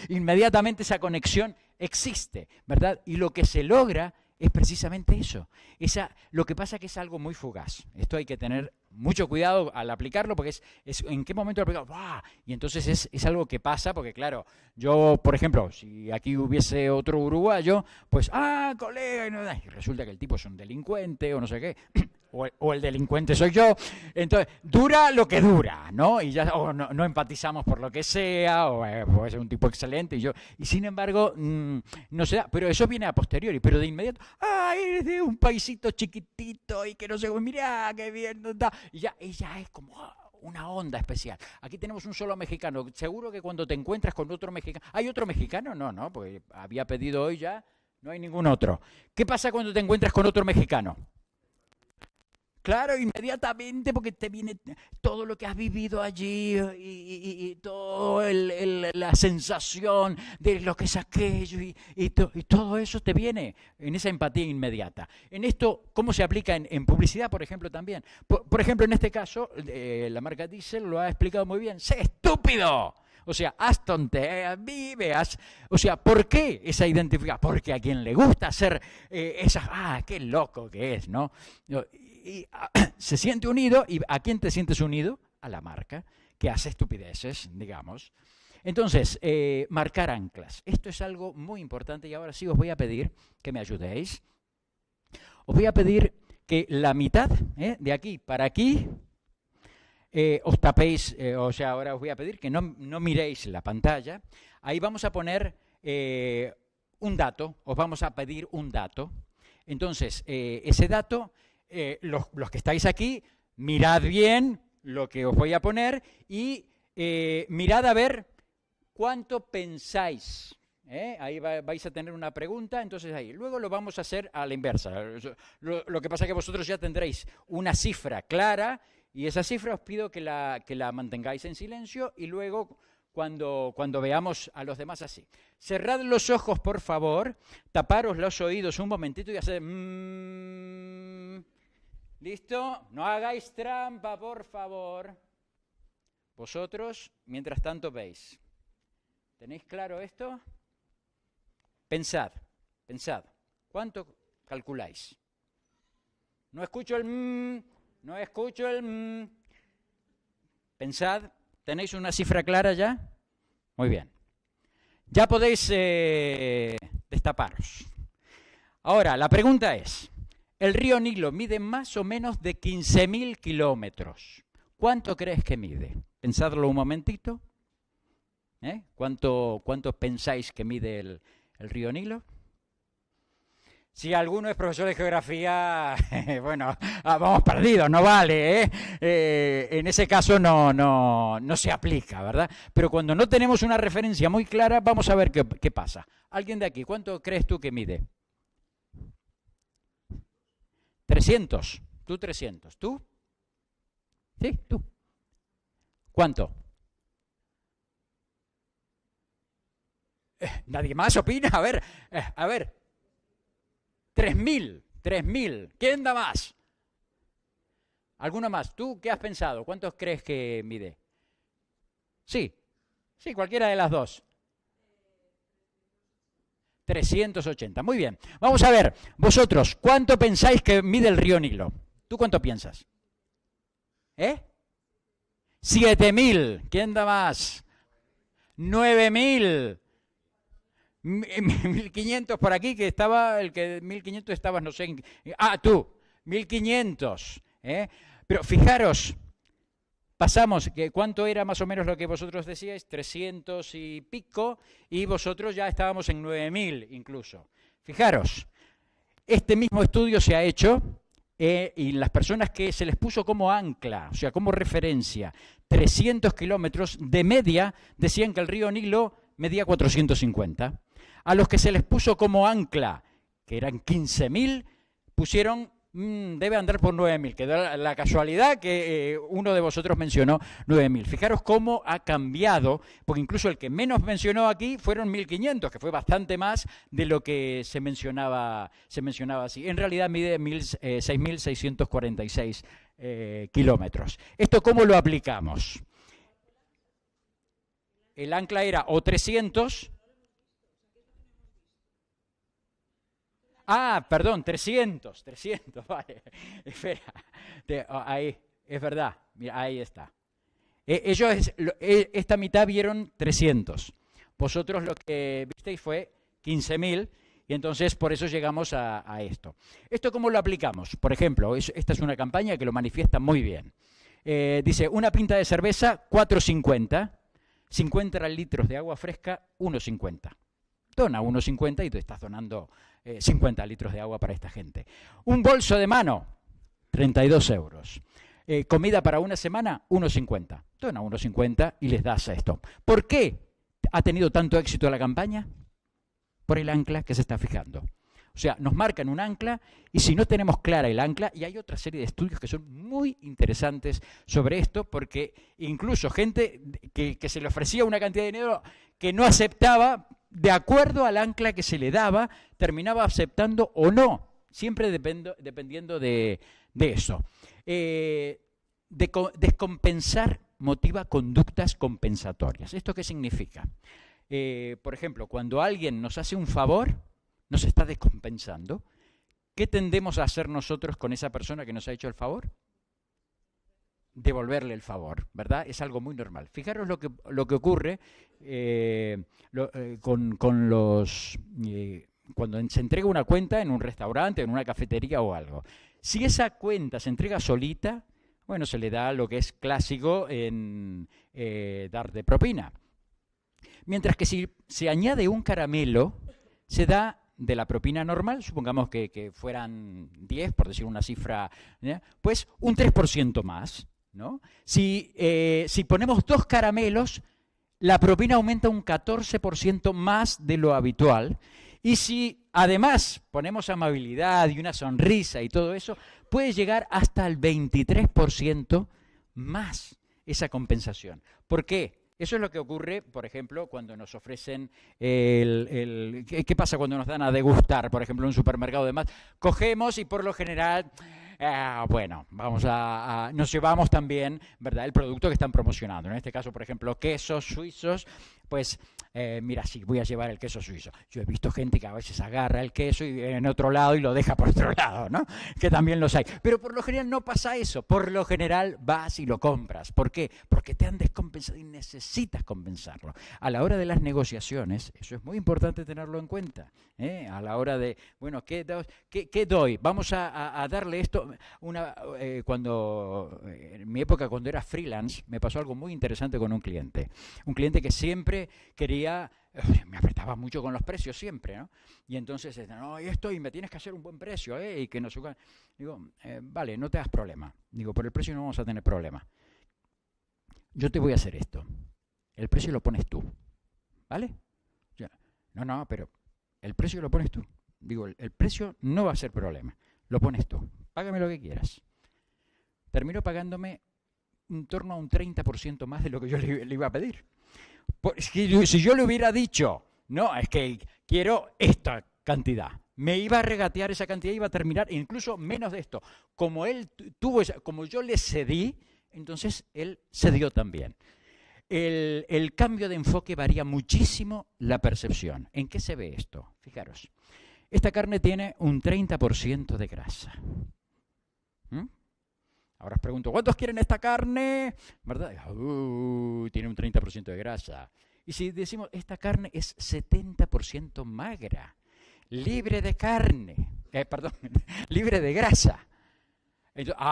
inmediatamente esa conexión existe, ¿verdad? Y lo que se logra es precisamente eso. Lo que pasa es que es algo muy fugaz. Esto hay que tener mucho cuidado al aplicarlo, porque es en qué momento lo aplicamos. Y entonces es algo que pasa, porque claro, yo, por ejemplo, si aquí hubiese otro uruguayo, pues, colega, y resulta que el tipo es un delincuente o no sé qué, o el delincuente soy yo, entonces dura lo que dura, ¿no? Y ya no empatizamos por lo que sea, o puede ser un tipo excelente, y sin embargo, no se da, pero eso viene a posteriori, pero de inmediato, eres de un paisito chiquitito y que no sé, mirá, qué bien, y ya es como una onda especial. Aquí tenemos un solo mexicano, seguro que cuando te encuentras con otro mexicano, ¿hay otro mexicano? No, porque había pedido hoy ya, no hay ningún otro. ¿Qué pasa cuando te encuentras con otro mexicano? Claro, inmediatamente, porque te viene todo lo que has vivido allí y toda la sensación de lo que es aquello y todo eso te viene en esa empatía inmediata. En esto, ¿cómo se aplica en publicidad, por ejemplo, también? Por ejemplo, en este caso, la marca Diesel lo ha explicado muy bien. ¡Sé estúpido! O sea, haz tonterías, o sea, ¿por qué esa identificación? Porque a quien le gusta hacer qué loco que es, ¿no? Y se siente unido. ¿Y a quién te sientes unido? A la marca, que hace estupideces, digamos. Entonces, marcar anclas. Esto es algo muy importante y ahora sí os voy a pedir que me ayudéis. Os voy a pedir que la mitad, de aquí para aquí, os tapéis, o sea, ahora os voy a pedir que no miréis la pantalla. Ahí vamos a poner un dato, os vamos a pedir un dato. Entonces, ese dato, los que estáis aquí, mirad bien lo que os voy a poner y mirad a ver cuánto pensáis. Ahí vais a tener una pregunta, entonces ahí. Luego lo vamos a hacer a la inversa. Lo que pasa es que vosotros ya tendréis una cifra clara y esa cifra os pido que la mantengáis en silencio y luego cuando veamos a los demás así. Cerrad los ojos, por favor, taparos los oídos un momentito y haced... ¿Listo? No hagáis trampa, por favor. Vosotros, mientras tanto, veis. ¿Tenéis claro esto? Pensad. ¿Cuánto calculáis? No escucho el no escucho el Pensad, ¿tenéis una cifra clara ya? Muy bien. Ya podéis destaparos. Ahora, la pregunta es, el río Nilo mide más o menos de 15.000 kilómetros. ¿Cuánto crees que mide? Pensadlo un momentito. ¿Cuánto pensáis que mide el río Nilo? Si alguno es profesor de geografía, bueno, vamos perdidos, no vale, en ese caso no se aplica, ¿verdad? Pero cuando no tenemos una referencia muy clara, vamos a ver qué pasa. ¿Alguien de aquí, cuánto crees tú que mide? 300. ¿Tú 300? ¿Tú? ¿Sí? ¿Tú? ¿Cuánto? ¿Nadie más opina? A ver. 3.000. ¿Quién da más? ¿Alguno más? ¿Tú qué has pensado? ¿Cuántos crees que mide? Sí, cualquiera de las dos. 380. Muy bien. Vamos a ver, vosotros, ¿cuánto pensáis que mide el río Nilo? ¿Tú cuánto piensas? 7.000. ¿Quién da más? 9.000. 1.500 por aquí, que estaba, el que 1.500 estabas, no sé en... tú, 1.500. Pero fijaros, pasamos, que ¿cuánto era más o menos lo que vosotros decíais? 300 y pico, y vosotros ya estábamos en 9.000 incluso. Fijaros, este mismo estudio se ha hecho y las personas que se les puso como ancla, o sea, como referencia, 300 kilómetros, de media decían que el río Nilo medía 450. A los que se les puso como ancla, que eran 15.000, pusieron, debe andar por 9.000, que da la casualidad que uno de vosotros mencionó 9.000. Fijaros cómo ha cambiado, porque incluso el que menos mencionó aquí fueron 1.500, que fue bastante más de lo que se mencionaba así. En realidad mide 6.646 kilómetros. ¿Esto cómo lo aplicamos? El ancla era o 300... perdón, 300, vale. Espera, ahí, es verdad, mira, ahí está. Ellos, esta mitad vieron 300. Vosotros lo que visteis fue 15.000 y entonces por eso llegamos a esto. ¿Esto cómo lo aplicamos? Por ejemplo, esta es una campaña que lo manifiesta muy bien. Dice, una pinta de cerveza, 4,50. 50 litros de agua fresca, 1,50. Dona 1,50 y tú estás donando 50 litros de agua para esta gente. Un bolso de mano, 32 euros. Comida para una semana, 1,50. Dona 1,50 y les das esto. ¿Por qué ha tenido tanto éxito la campaña? Por el ancla que se está fijando. O sea, nos marcan un ancla y si no tenemos clara el ancla, y hay otra serie de estudios que son muy interesantes sobre esto, porque incluso gente que se le ofrecía una cantidad de dinero que no aceptaba, de acuerdo al ancla que se le daba, terminaba aceptando o no, siempre dependiendo de eso. Descompensar motiva conductas compensatorias. ¿Esto qué significa? Por ejemplo, cuando alguien nos hace un favor, nos está descompensando. ¿Qué tendemos a hacer nosotros con esa persona que nos ha hecho el favor? Devolverle el favor, ¿verdad? Es algo muy normal. Fijaros lo que ocurre con los... cuando se entrega una cuenta en un restaurante, en una cafetería o algo. Si esa cuenta se entrega solita, bueno, se le da lo que es clásico en dar de propina. Mientras que si se añade un caramelo, se da de la propina normal, supongamos que fueran 10, por decir una cifra, ¿ya? Pues un 3% más, ¿no? Si ponemos 2 caramelos, la propina aumenta un 14% más de lo habitual. Y si además ponemos amabilidad y una sonrisa y todo eso, puede llegar hasta el 23% más esa compensación. ¿Por qué? Eso es lo que ocurre, por ejemplo, cuando nos ofrecen ¿qué pasa cuando nos dan a degustar, por ejemplo, en un supermercado de más? Cogemos y por lo general, bueno, nos llevamos también, ¿verdad?, el producto que están promocionando. En este caso, por ejemplo, quesos suizos, pues mira, sí, voy a llevar el queso suizo. Yo he visto gente que a veces agarra el queso y en otro lado y lo deja por otro lado, ¿no? Que también los hay. Pero por lo general no pasa eso. Por lo general vas y lo compras. ¿Por qué? Porque te han descompensado y necesitas compensarlo. A la hora de las negociaciones, eso es muy importante tenerlo en cuenta. A la hora de, bueno, ¿qué doy? Vamos a darle esto. En mi época, cuando era freelance, me pasó algo muy interesante con un cliente. Un cliente que siempre quería, me apretaba mucho con los precios siempre, ¿no? Y entonces, no, y me tienes que hacer un buen precio, y que no. Digo, vale, no te hagas problema. Digo, por el precio no vamos a tener problema. Yo te voy a hacer esto. El precio lo pones tú, ¿vale? No, pero el precio lo pones tú. Digo, el precio no va a ser problema. Lo pones tú. Págame lo que quieras. Terminó pagándome en torno a un 30% más de lo que yo le iba a pedir. Si yo le hubiera dicho, no, es que quiero esta cantidad, me iba a regatear esa cantidad y iba a terminar incluso menos de esto. Como él como yo le cedí, entonces él cedió también. El cambio de enfoque varía muchísimo la percepción. ¿En qué se ve esto? Fijaros, esta carne tiene un 30% de grasa. Ahora os pregunto, ¿cuántos quieren esta carne? ¿Verdad? Tiene un 30% de grasa. Y si decimos, esta carne es 70% magra, libre de carne, libre de grasa. Entonces,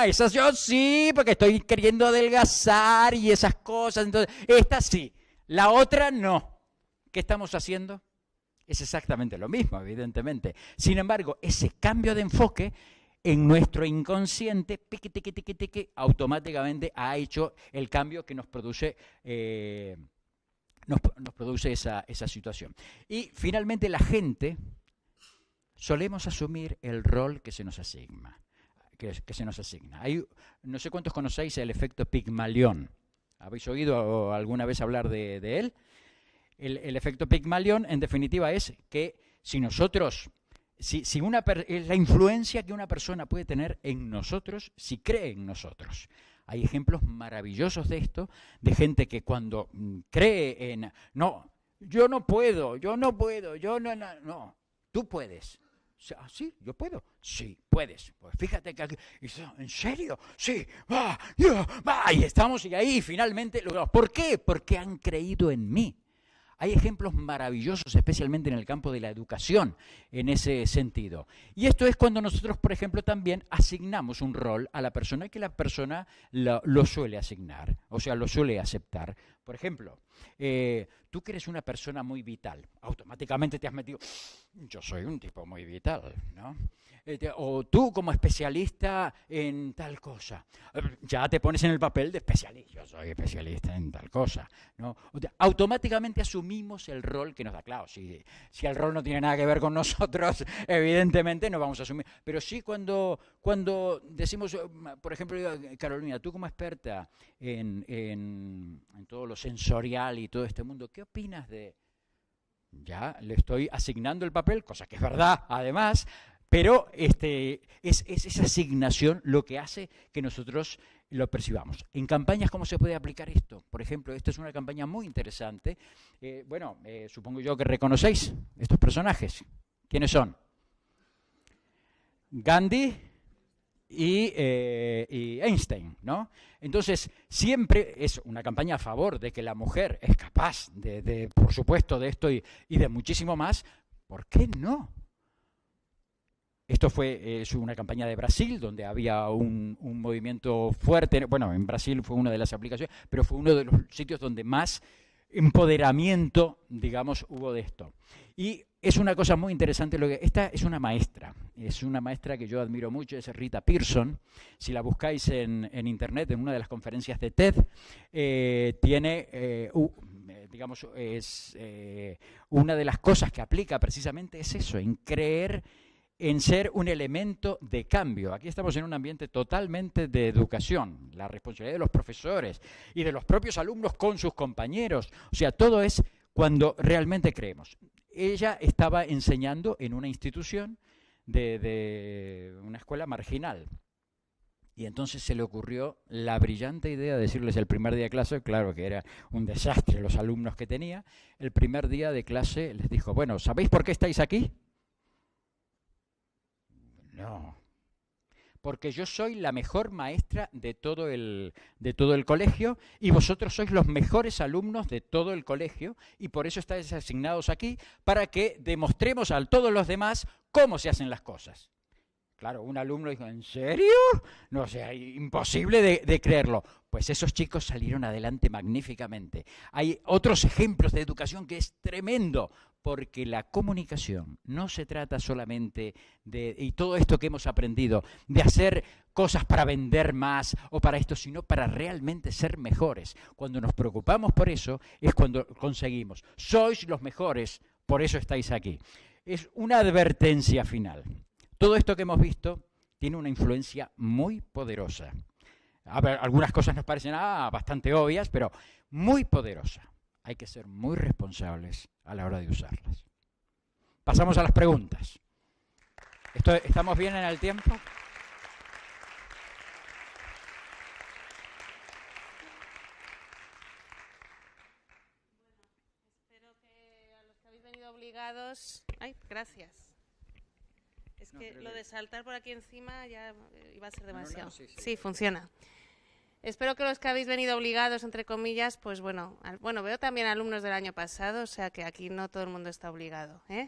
esa yo sí, porque estoy queriendo adelgazar y esas cosas. Entonces, esta sí, la otra no. ¿Qué estamos haciendo? Es exactamente lo mismo, evidentemente. Sin embargo, ese cambio de enfoque en nuestro inconsciente, automáticamente ha hecho el cambio que nos produce, nos produce esa situación. Y finalmente la gente solemos asumir el rol que se nos asigna. No sé cuántos conocéis el efecto Pigmalión. ¿Habéis oído alguna vez hablar de él? El efecto Pigmalión, en definitiva, es que si nosotros... es la influencia que una persona puede tener en nosotros si cree en nosotros. Hay ejemplos maravillosos de esto, de gente que cuando cree en... No, yo no puedo, no, tú puedes. ¿Sí? ¿Yo puedo? Sí, puedes. Pues fíjate que aquí... ¿En serio? Sí. Y estamos y ahí finalmente logramos. ¿Por qué? Porque han creído en mí. Hay ejemplos maravillosos, especialmente en el campo de la educación, en ese sentido. Y esto es cuando nosotros, por ejemplo, también asignamos un rol a la persona y que la persona lo suele asignar, o sea, lo suele aceptar. Por ejemplo, tú que eres una persona muy vital, automáticamente te has metido, yo soy un tipo muy vital, ¿no? O tú como especialista en tal cosa, ya te pones en el papel de especialista, yo soy especialista en tal cosa, ¿no? Automáticamente asumimos el rol que nos da. Claro, si el rol no tiene nada que ver con nosotros, evidentemente no vamos a asumir, pero sí cuando decimos, por ejemplo, Carolina, tú como experta en todo lo sensorial y todo este mundo, ¿qué opinas de...? Ya le estoy asignando el papel, cosa que es verdad, además, pero es esa asignación lo que hace que nosotros lo percibamos. En campañas, ¿cómo se puede aplicar esto? Por ejemplo, esta es una campaña muy interesante. Supongo yo que reconocéis estos personajes. ¿Quiénes son? Gandhi y Einstein, ¿no? Entonces, siempre es una campaña a favor de que la mujer es capaz de por supuesto, de esto y de muchísimo más. ¿Por qué no? Esto es una campaña de Brasil, donde había un movimiento fuerte. Bueno, en Brasil fue una de las aplicaciones, pero fue uno de los sitios donde más empoderamiento, digamos, hubo de esto. Y es una cosa muy interesante, esta es una maestra que yo admiro mucho, es Rita Pierson. Si la buscáis en internet, en una de las conferencias de TED, tiene, digamos, una de las cosas que aplica precisamente es eso, en creer, en ser un elemento de cambio. Aquí estamos en un ambiente totalmente de educación, la responsabilidad de los profesores y de los propios alumnos con sus compañeros. O sea, todo es cuando realmente creemos. Ella estaba enseñando en una institución de una escuela marginal. Y entonces se le ocurrió la brillante idea de decirles el primer día de clase, claro que era un desastre los alumnos que tenía, el primer día de clase les dijo, bueno, ¿sabéis por qué estáis aquí? No, porque yo soy la mejor maestra de todo el colegio y vosotros sois los mejores alumnos de todo el colegio y por eso estáis asignados aquí para que demostremos a todos los demás cómo se hacen las cosas. Claro, un alumno dijo, ¿en serio? No, o sea, imposible de creerlo. Pues esos chicos salieron adelante magníficamente. Hay otros ejemplos de educación que es tremendo, porque la comunicación no se trata solamente de, y todo esto que hemos aprendido, de hacer cosas para vender más o para esto, sino para realmente ser mejores. Cuando nos preocupamos por eso es cuando conseguimos. Sois los mejores, por eso estáis aquí. Es una advertencia final. Todo esto que hemos visto tiene una influencia muy poderosa. A ver, algunas cosas nos parecen bastante obvias, pero muy poderosa. Hay que ser muy responsables a la hora de usarlas. Pasamos a las preguntas. ¿Estamos bien en el tiempo? Espero que a los que habéis venido obligados... Ay, gracias. Es que lo de saltar por aquí encima ya iba a ser demasiado. Sí, funciona. Espero que los que habéis venido obligados, entre comillas, pues bueno, veo también alumnos del año pasado, o sea que aquí no todo el mundo está obligado, ¿eh?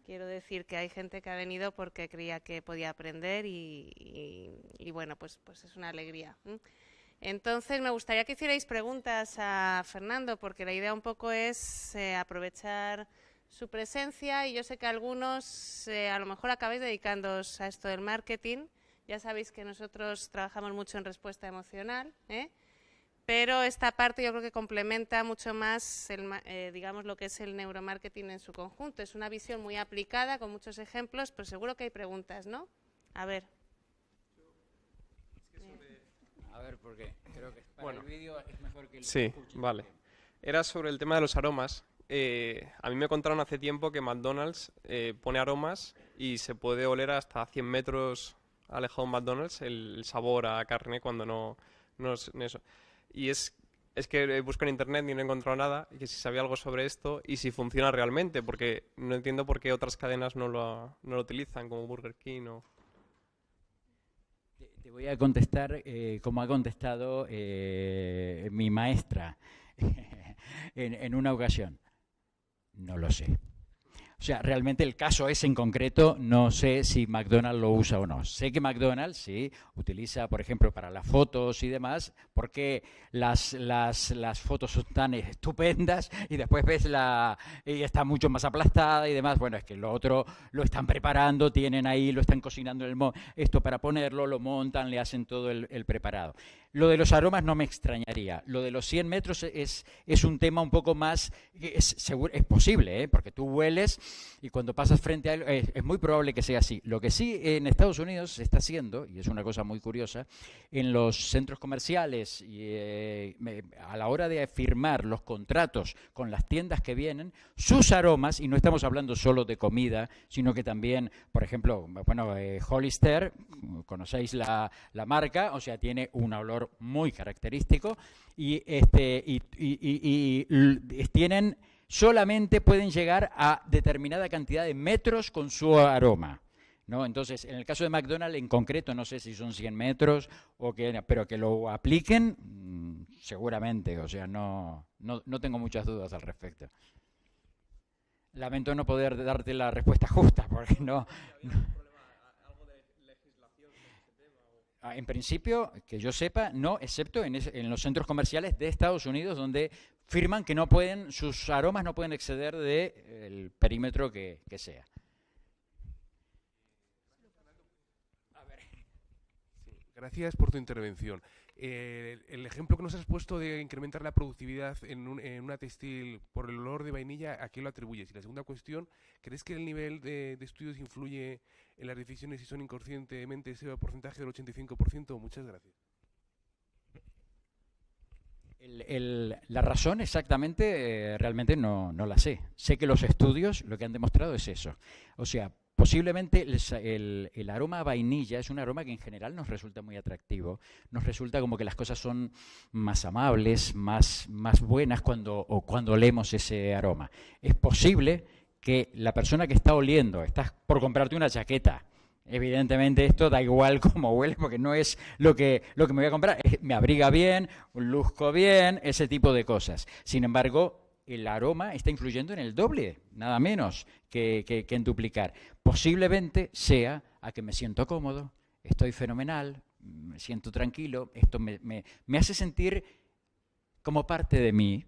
Quiero decir que hay gente que ha venido porque creía que podía aprender y bueno, pues es una alegría. Entonces, me gustaría que hicierais preguntas a Fernando, porque la idea un poco es aprovechar su presencia y yo sé que algunos a lo mejor acabáis dedicándoos a esto del marketing. Ya sabéis que nosotros trabajamos mucho en respuesta emocional, pero esta parte yo creo que complementa mucho más, digamos, lo que es el neuromarketing en su conjunto. Es una visión muy aplicada, con muchos ejemplos, pero seguro que hay preguntas, ¿no? A ver. A ver, porque creo que para el vídeo es mejor que el Sí, vale. Era sobre el tema de los aromas. A mí me contaron hace tiempo que McDonald's pone aromas y se puede oler hasta 100 metros alejado McDonald's el sabor a carne cuando no es eso. Y es que busco en internet y no he encontrado nada, y que si sabía algo sobre esto y si funciona realmente, porque no entiendo por qué otras cadenas no lo utilizan, como Burger King o... Te voy a contestar como ha contestado mi maestra en una ocasión. No lo sé. O sea, realmente el caso ese en concreto, no sé si McDonald's lo usa o no. Sé que McDonald's sí utiliza, por ejemplo, para las fotos y demás, porque las fotos son tan estupendas y después ves y está mucho más aplastada y demás. Bueno, es que lo otro lo están preparando, tienen ahí, lo están cocinando esto para ponerlo, lo montan, le hacen todo el preparado. Lo de los aromas no me extrañaría. Lo de los 100 metros es un tema un poco más... Es posible, porque tú hueles y cuando pasas frente a él es muy probable que sea así. Lo que sí en Estados Unidos se está haciendo, y es una cosa muy curiosa, en los centros comerciales y a la hora de firmar los contratos con las tiendas que vienen, sus aromas, y no estamos hablando solo de comida, sino que también, por ejemplo, Hollister, conocéis la marca, o sea, tiene un olor muy característico y tienen solamente pueden llegar a determinada cantidad de metros con su aroma, ¿no? Entonces, en el caso de McDonald's en concreto, no sé si son 100 metros pero que lo apliquen seguramente, o sea, no tengo muchas dudas al respecto. Lamento no poder darte la respuesta justa porque no. En principio, que yo sepa, no, excepto en los centros comerciales de Estados Unidos, donde firman que sus aromas no pueden exceder del perímetro que sea. Gracias por tu intervención. El ejemplo que nos has puesto de incrementar la productividad en una textil por el olor de vainilla, ¿a qué lo atribuyes? Y la segunda cuestión, ¿crees que el nivel de estudios influye en las decisiones si son inconscientemente ese porcentaje del 85%? Muchas gracias. La razón exactamente realmente no la sé. Sé que los estudios lo que han demostrado es eso. O sea, posiblemente el aroma a vainilla es un aroma que en general nos resulta muy atractivo. Nos resulta como que las cosas son más amables, más buenas cuando olemos ese aroma. Es posible que la persona que está oliendo, estás por comprarte una chaqueta, evidentemente esto da igual cómo huele porque no es lo que me voy a comprar. Me abriga bien, luzco bien, ese tipo de cosas. Sin embargo, el aroma está influyendo en el doble, nada menos que en duplicar. Posiblemente sea a que me siento cómodo, estoy fenomenal, me siento tranquilo, esto me hace sentir como parte de mí.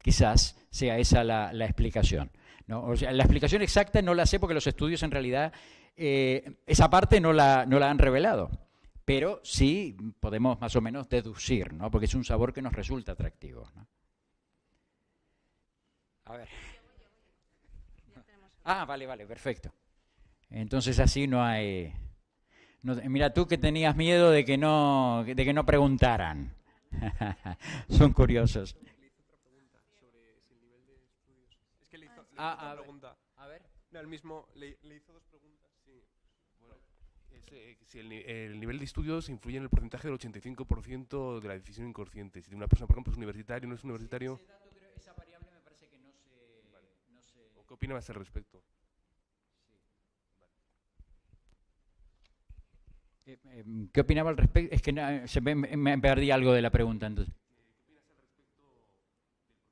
Quizás sea esa la explicación, ¿no? O sea, la explicación exacta no la sé porque los estudios en realidad esa parte no la han revelado, pero sí podemos más o menos deducir, ¿no? Porque es un sabor que nos resulta atractivo, ¿no? A ver. Vale, perfecto. Entonces así no hay... mira, tú que tenías miedo de que no preguntaran. Son curiosos. Es que le hizo otra pregunta. A ver. No, el mismo le hizo dos preguntas. Sí. Bueno, si el nivel de estudios influye en el porcentaje del 85% de la decisión inconsciente. Si una persona, por ejemplo, es universitario, no es universitario... Esa variable me parece que no se... ¿Qué opinabas al respecto? ¿Qué opinaba al respecto? Es que me perdí algo de la pregunta entonces. ¿Qué opinas al respecto del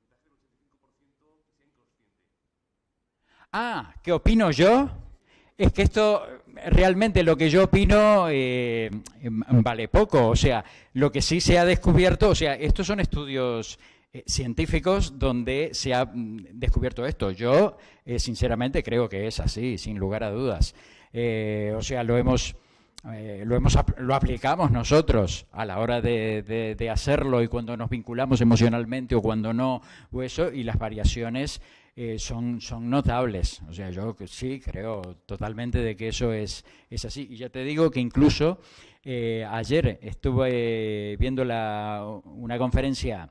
porcentaje del 85% que sea inconsciente? ¿Qué opino yo? Es que esto, realmente lo que yo opino vale poco. O sea, lo que sí se ha descubierto, o sea, estos son estudios científicos donde se ha descubierto esto. Yo, sinceramente, creo que es así, sin lugar a dudas. O sea, lo aplicamos nosotros a la hora de hacerlo y cuando nos vinculamos emocionalmente o cuando no, o eso, y las variaciones son notables. O sea, yo sí creo totalmente de que eso es así. Y ya te digo que incluso ayer estuve viendo una conferencia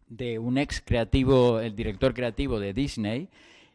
de un ex creativo, el director creativo de Disney,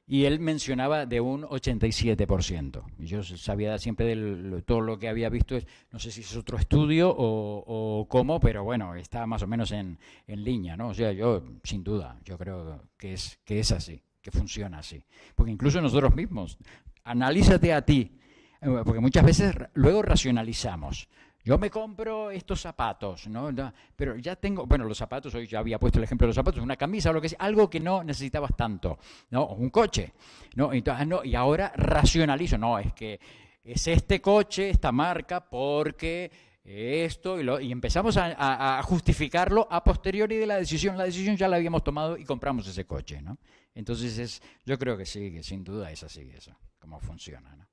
y él mencionaba de un 87%. Y yo sabía siempre de todo lo que había visto, no sé si es otro estudio o cómo, pero bueno, está más o menos en línea, ¿no? O sea, yo, sin duda, yo creo que es así, que funciona así. Porque incluso nosotros mismos, analízate a ti, porque muchas veces luego racionalizamos. Yo me compro estos zapatos, ¿no? Pero ya tengo, bueno, los zapatos, hoy ya había puesto el ejemplo de los zapatos, una camisa o lo que sea, algo que no necesitabas tanto, ¿no? O un coche, ¿no? Entonces, y ahora racionalizo, no, es que es este coche, esta marca, porque esto, y empezamos a justificarlo a posteriori de la decisión. La decisión ya la habíamos tomado y compramos ese coche, ¿no? Entonces, yo creo que sí, que sin duda es así eso, cómo funciona, ¿no?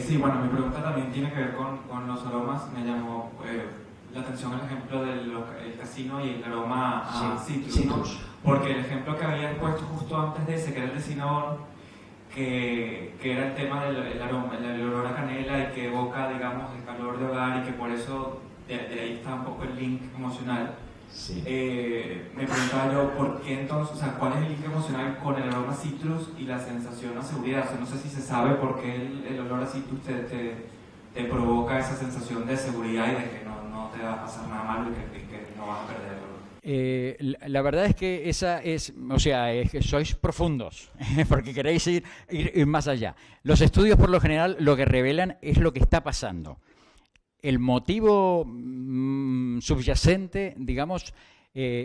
Sí, bueno, mi pregunta también tiene que ver con los aromas. Me llamó la atención el ejemplo del casino y el aroma a citrus, ¿no? Porque el ejemplo que habías puesto justo antes de ese, que era el de Cinnabon, que era el tema del aroma, el olor a canela y que evoca, digamos, el calor de hogar y que por eso de ahí está un poco el link emocional. Sí. Me preguntaba yo, ¿por qué entonces, o sea, cuál es el link emocional con el aroma a citrus y la sensación a seguridad? O sea, no sé si se sabe por qué el olor a citrus te provoca esa sensación de seguridad y de que no te va a pasar nada malo y que no vas a perder el olor. La verdad es que esa es, o sea, es que sois profundos, porque queréis ir más allá. Los estudios, por lo general, lo que revelan es lo que está pasando. El motivo subyacente, digamos,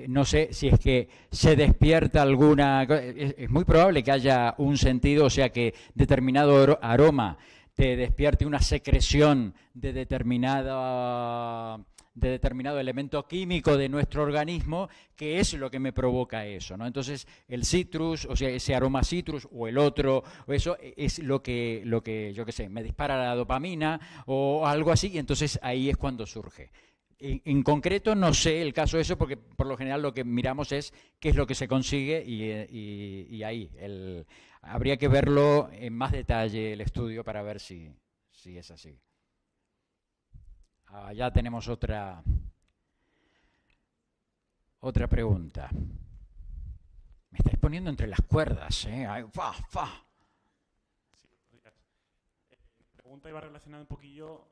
no sé si es que se despierta alguna... Es muy probable que haya un sentido, o sea, que determinado aroma te despierte una secreción de determinada de determinado elemento químico de nuestro organismo, que es lo que me provoca eso, ¿no? Entonces, el citrus, o sea, ese aroma citrus o el otro, o eso es lo que yo qué sé, me dispara la dopamina o algo así, y entonces ahí es cuando surge. En concreto no sé el caso de eso, porque por lo general lo que miramos es qué es lo que se consigue y ahí habría que verlo en más detalle el estudio para ver si es así. Ya tenemos otra pregunta. Me estáis poniendo entre las cuerdas, ¿eh? Ay, ¡fa, fa! Sí, buenos días. Mi pregunta iba relacionada un poquillo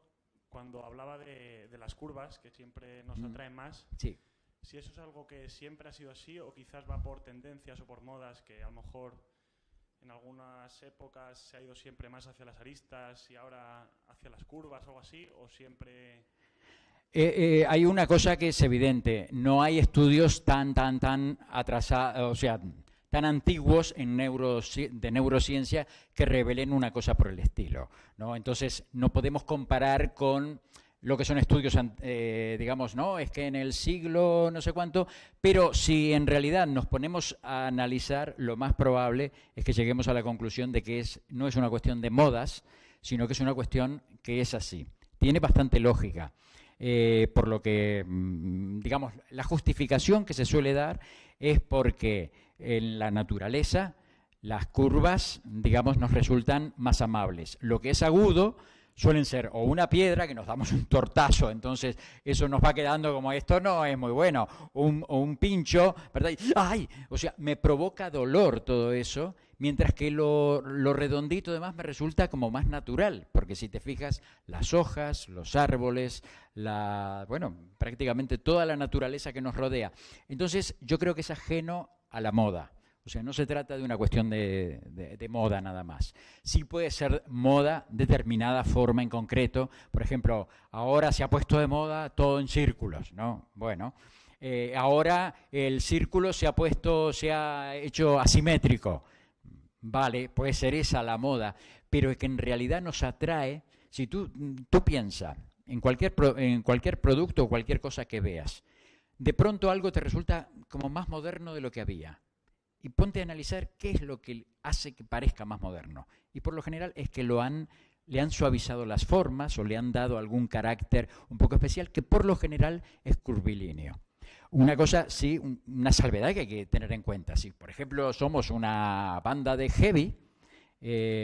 cuando hablaba de las curvas, que siempre nos atraen más. Sí. Si eso es algo que siempre ha sido así o quizás va por tendencias o por modas, que a lo mejor en algunas épocas se ha ido siempre más hacia las aristas y ahora hacia las curvas o algo así, o siempre... Hay una cosa que es evidente, no hay estudios tan atrasados, o sea, tan antiguos de neurociencia que revelen una cosa por el estilo, ¿no? Entonces, no podemos comparar con lo que son estudios, digamos, no, es que en el siglo no sé cuánto, pero si en realidad nos ponemos a analizar, lo más probable es que lleguemos a la conclusión de que no es una cuestión de modas, sino que es una cuestión que es así. Tiene bastante lógica. Por lo que, digamos, la justificación que se suele dar es porque en la naturaleza las curvas, digamos, nos resultan más amables. Lo que es agudo suelen ser o una piedra, que nos damos un tortazo, entonces eso nos va quedando como esto no es muy bueno, o un pincho, ¿verdad? ¡Ay! O sea, me provoca dolor todo eso, mientras que lo redondito además me resulta como más natural, porque si te fijas, las hojas, los árboles, bueno, prácticamente toda la naturaleza que nos rodea. Entonces, yo creo que es ajeno a la moda. O sea, no se trata de una cuestión de moda nada más. Sí puede ser moda determinada forma en concreto. Por ejemplo, ahora se ha puesto de moda todo en círculos, ¿no? Bueno, ahora el círculo se ha hecho asimétrico. Vale, puede ser esa la moda, pero es que en realidad nos atrae. Si tú piensas en cualquier producto o cualquier cosa que veas, de pronto algo te resulta como más moderno de lo que había. Y ponte a analizar qué es lo que hace que parezca más moderno. Y por lo general es que le han suavizado las formas o le han dado algún carácter un poco especial que por lo general es curvilíneo. Una cosa, sí, una salvedad que hay que tener en cuenta. Si, por ejemplo, somos una banda de heavy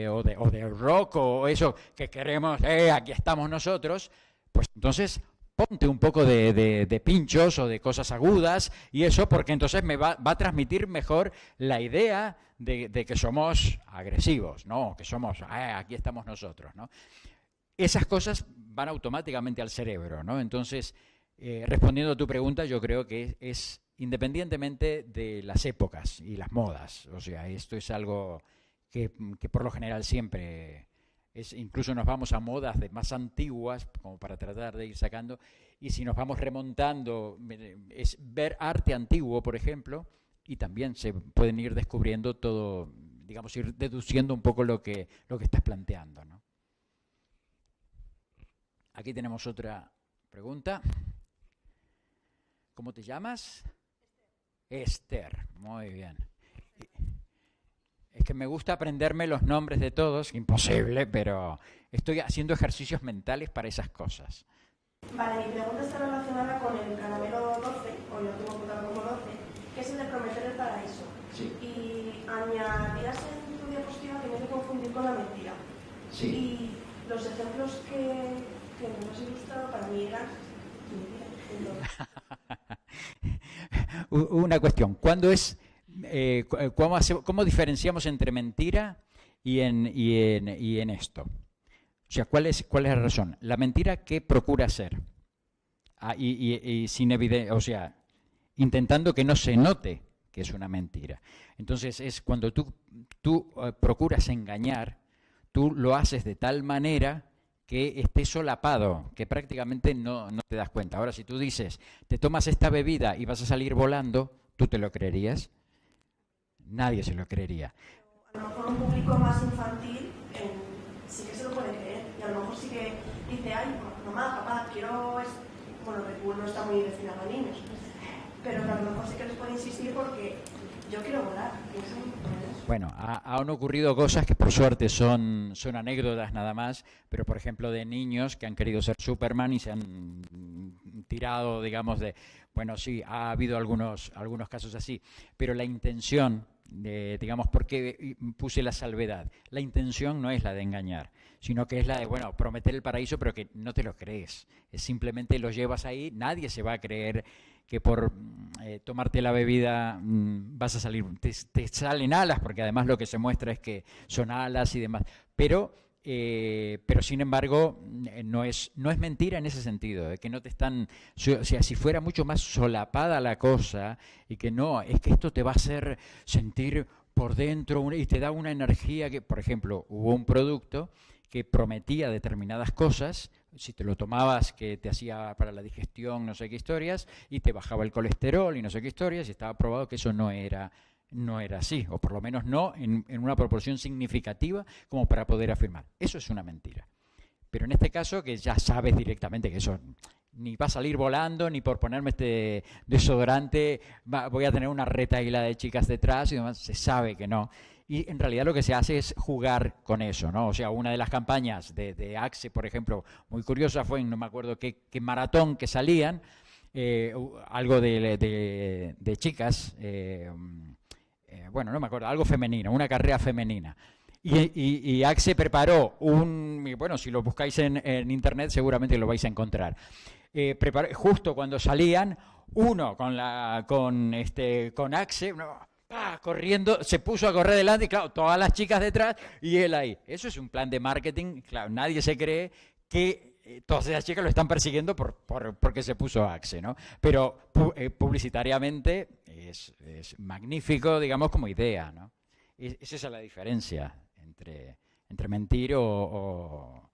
o de rock o eso que queremos, aquí estamos nosotros, pues entonces ponte un poco de pinchos o de cosas agudas y eso, porque entonces me va a transmitir mejor la idea de que somos agresivos, ¿no? Que somos, aquí estamos nosotros, ¿no? Esas cosas van automáticamente al cerebro, ¿no? Entonces, respondiendo a tu pregunta, yo creo que es independientemente de las épocas y las modas. O sea, esto es algo que por lo general siempre... incluso nos vamos a modas de más antiguas, como para tratar de ir sacando, y si nos vamos remontando, es ver arte antiguo, por ejemplo, y también se pueden ir descubriendo todo, digamos, ir deduciendo un poco lo que estás planteando, ¿no? Aquí tenemos otra pregunta. ¿Cómo te llamas? Esther. Muy bien. Es que me gusta aprenderme los nombres de todos, imposible, pero estoy haciendo ejercicios mentales para esas cosas. Vale, mi pregunta está relacionada con el caramelo 12, o yo tengo apuntado como 12, que es el de Prometer el paraíso. Sí. Y añadías en tu diapositiva que no se confundir con la mentira. Sí. Y los ejemplos que nos has ilustrado para mí eran mentira. Una cuestión, ¿cuándo es... ¿cómo diferenciamos entre mentira y en esto? O sea, ¿cuál es la razón? La mentira, ¿qué procura ser? Y sin evidencia, o sea, intentando que no se note que es una mentira. Entonces es cuando tú procuras engañar, tú lo haces de tal manera que esté solapado, que prácticamente no te das cuenta. Ahora, si tú dices, te tomas esta bebida y vas a salir volando, ¿tú te lo creerías? Nadie se lo creería. A lo mejor un público más infantil sí que se lo puede creer. Y a lo mejor sí que dice, ay, mamá, papá, quiero bueno, Red Bull no está muy destinado a niños, pero que a lo mejor sí que les puede insistir porque yo quiero volar. Bueno, han ocurrido cosas que por suerte son anécdotas nada más, pero por ejemplo de niños que han querido ser Superman y se han tirado, digamos, de... Bueno, sí, ha habido algunos casos así, pero la intención, digamos, porque puse la salvedad, la intención no es la de engañar, sino que es la de, bueno, prometer el paraíso, pero que no te lo crees. Es simplemente lo llevas ahí, nadie se va a creer que por tomarte la bebida vas a salir, te salen alas, porque además lo que se muestra es que son alas y demás, pero sin embargo no es mentira en ese sentido, de que no te están, o sea, si fuera mucho más solapada la cosa y que no, es que esto te va a hacer sentir por dentro y te da una energía que, por ejemplo, hubo un producto que prometía determinadas cosas, si te lo tomabas que te hacía para la digestión no sé qué historias y te bajaba el colesterol y no sé qué historias y estaba probado que eso no era así, o por lo menos no en una proporción significativa como para poder afirmar. Eso es una mentira. Pero en este caso, que ya sabes directamente que eso ni va a salir volando, ni por ponerme este desodorante voy a tener una retahíla de chicas detrás y demás, se sabe que no. Y en realidad lo que se hace es jugar con eso, ¿no? O sea, una de las campañas de Axe, por ejemplo, muy curiosa fue en no me acuerdo qué maratón que salían, algo de chicas, bueno, no me acuerdo, algo femenino, una carrera femenina. Y Axe preparó bueno, si lo buscáis en internet seguramente lo vais a encontrar. Preparó, justo cuando salían, uno con Axe, corriendo, se puso a correr delante y claro, todas las chicas detrás y él ahí. Eso es un plan de marketing, claro, nadie se cree que todas esas chicas lo están persiguiendo porque se puso Axe, ¿no? Pero publicitariamente es magnífico, digamos, como idea, ¿no? Esa es la diferencia entre mentir o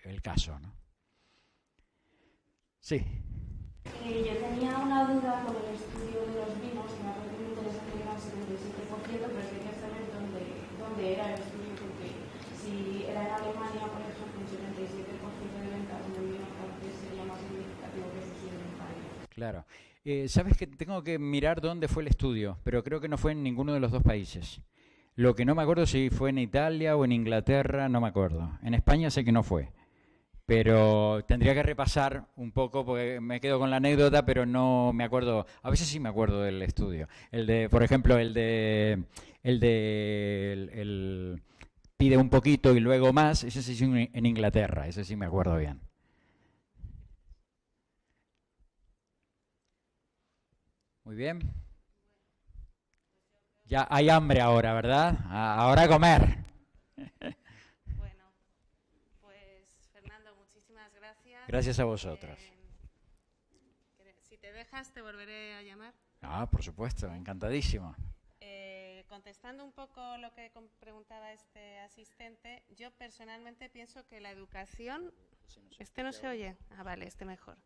el caso, ¿no? Sí. Yo tenía una duda con el estudio de los vinos, que me ha parecido muy interesante que era el 77%, pero quería saber dónde era el estudio, porque si era en Alemania, por ejemplo, un 77% de ventas de vino francés sería más significativo que ese en España. Claro. Sabes que tengo que mirar dónde fue el estudio, pero creo que no fue en ninguno de los dos países. Lo que no me acuerdo si fue en Italia o en Inglaterra, no me acuerdo. En España sé que no fue. Pero tendría que repasar un poco porque me quedo con la anécdota, pero no me acuerdo. A veces sí me acuerdo del estudio. Por ejemplo, el pide un poquito y luego más, ese sí en Inglaterra, ese sí me acuerdo bien. Muy bien. Ya hay hambre ahora, ¿verdad? Ahora a comer. Gracias a vosotros. Si te dejas, te volveré a llamar. Por supuesto, encantadísimo. Contestando un poco lo que preguntaba este asistente, yo personalmente pienso que la educación... ¿Este no se oye? Vale, este mejor.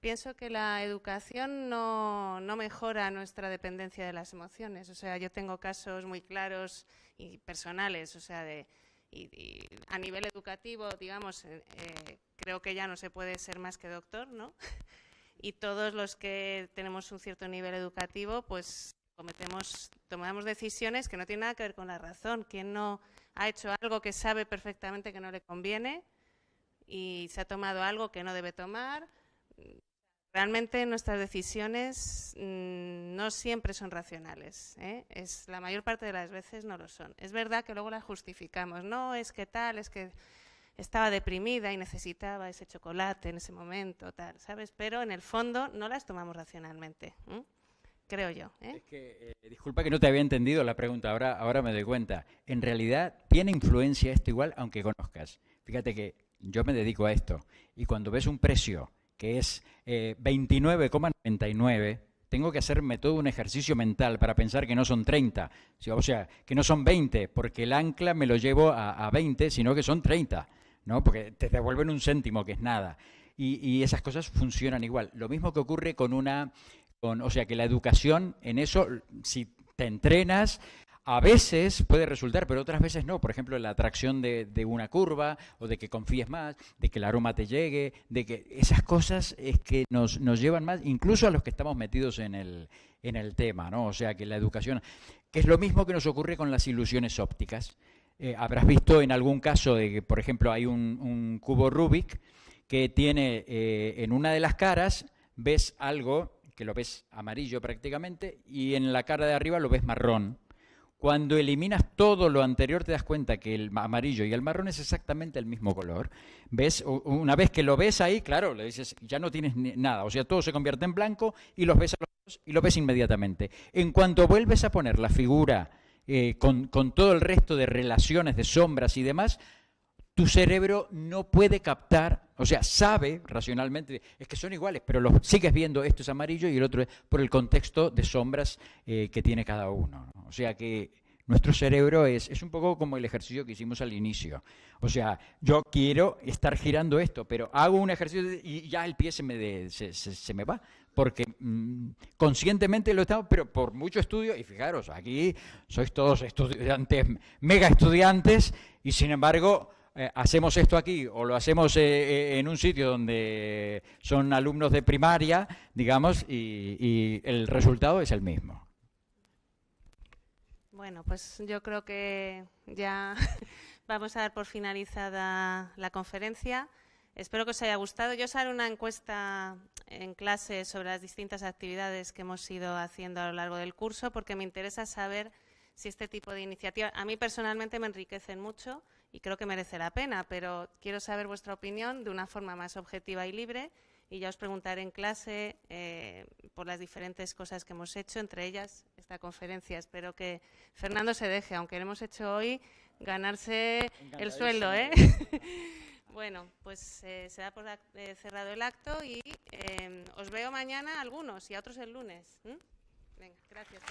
Pienso que la educación no mejora nuestra dependencia de las emociones. O sea, yo tengo casos muy claros y personales, o sea, y a nivel educativo, digamos, creo que ya no se puede ser más que doctor, ¿no? Y todos los que tenemos un cierto nivel educativo, pues tomamos decisiones que no tienen nada que ver con la razón. Quien no ha hecho algo que sabe perfectamente que no le conviene y se ha tomado algo que no debe tomar. Realmente nuestras decisiones no siempre son racionales, ¿eh? La mayor parte de las veces no lo son. Es verdad que luego las justificamos. No, es que tal, es que estaba deprimida y necesitaba ese chocolate en ese momento, tal, ¿sabes? Pero en el fondo no las tomamos racionalmente, creo yo, ¿eh? Es que, disculpa que no te había entendido la pregunta, ahora me doy cuenta. En realidad, tiene influencia esto igual, aunque conozcas. Fíjate que yo me dedico a esto y cuando ves un precio que es 29,99, tengo que hacerme todo un ejercicio mental para pensar que no son 30, o sea, que no son 20, porque el ancla me lo llevo a 20, sino que son 30, ¿no? Porque te devuelven un céntimo, que es nada. Y esas cosas funcionan igual. Lo mismo que ocurre o sea, que la educación en eso, si te entrenas, A veces puede resultar, pero otras veces no. Por ejemplo, la atracción de una curva, o de que confíes más, de que el aroma te llegue, de que esas cosas es que nos llevan más, incluso a los que estamos metidos en el tema, ¿no? O sea, que la educación, que es lo mismo que nos ocurre con las ilusiones ópticas. Habrás visto en algún caso de que, por ejemplo, hay un cubo Rubik que tiene en una de las caras, ves algo que lo ves amarillo prácticamente, y en la cara de arriba lo ves marrón. Cuando eliminas todo lo anterior te das cuenta que el amarillo y el marrón es exactamente el mismo color. ¿Ves? Una vez que lo ves ahí, claro, le dices, ya no tienes nada. O sea, todo se convierte en blanco y los ves a los dos y lo ves inmediatamente. En cuanto vuelves a poner la figura con todo el resto de relaciones, de sombras y demás, tu cerebro no puede captar, o sea, sabe racionalmente, es que son iguales, pero lo sigues viendo, esto es amarillo y el otro es por el contexto de sombras que tiene cada uno, ¿no? O sea que nuestro cerebro es un poco como el ejercicio que hicimos al inicio. O sea, yo quiero estar girando esto, pero hago un ejercicio y ya el pie se me va, porque conscientemente lo estamos, pero por mucho estudio, y fijaros, aquí sois todos estudiantes, mega estudiantes, y sin embargo hacemos esto aquí o lo hacemos en un sitio donde son alumnos de primaria, digamos, y el resultado es el mismo. Bueno, pues yo creo que ya vamos a dar por finalizada la conferencia. Espero que os haya gustado. Yo os haré una encuesta en clase sobre las distintas actividades que hemos ido haciendo a lo largo del curso, porque me interesa saber si este tipo de iniciativas, a mí personalmente me enriquecen mucho y creo que merece la pena, pero quiero saber vuestra opinión de una forma más objetiva y libre, y ya os preguntaré en clase por las diferentes cosas que hemos hecho, entre ellas esta conferencia. Espero que Fernando se deje, aunque lo hemos hecho hoy, ganarse el sueldo, ¿eh? Bueno, pues se da por cerrado el acto y os veo mañana a algunos y a otros el lunes. Venga, gracias.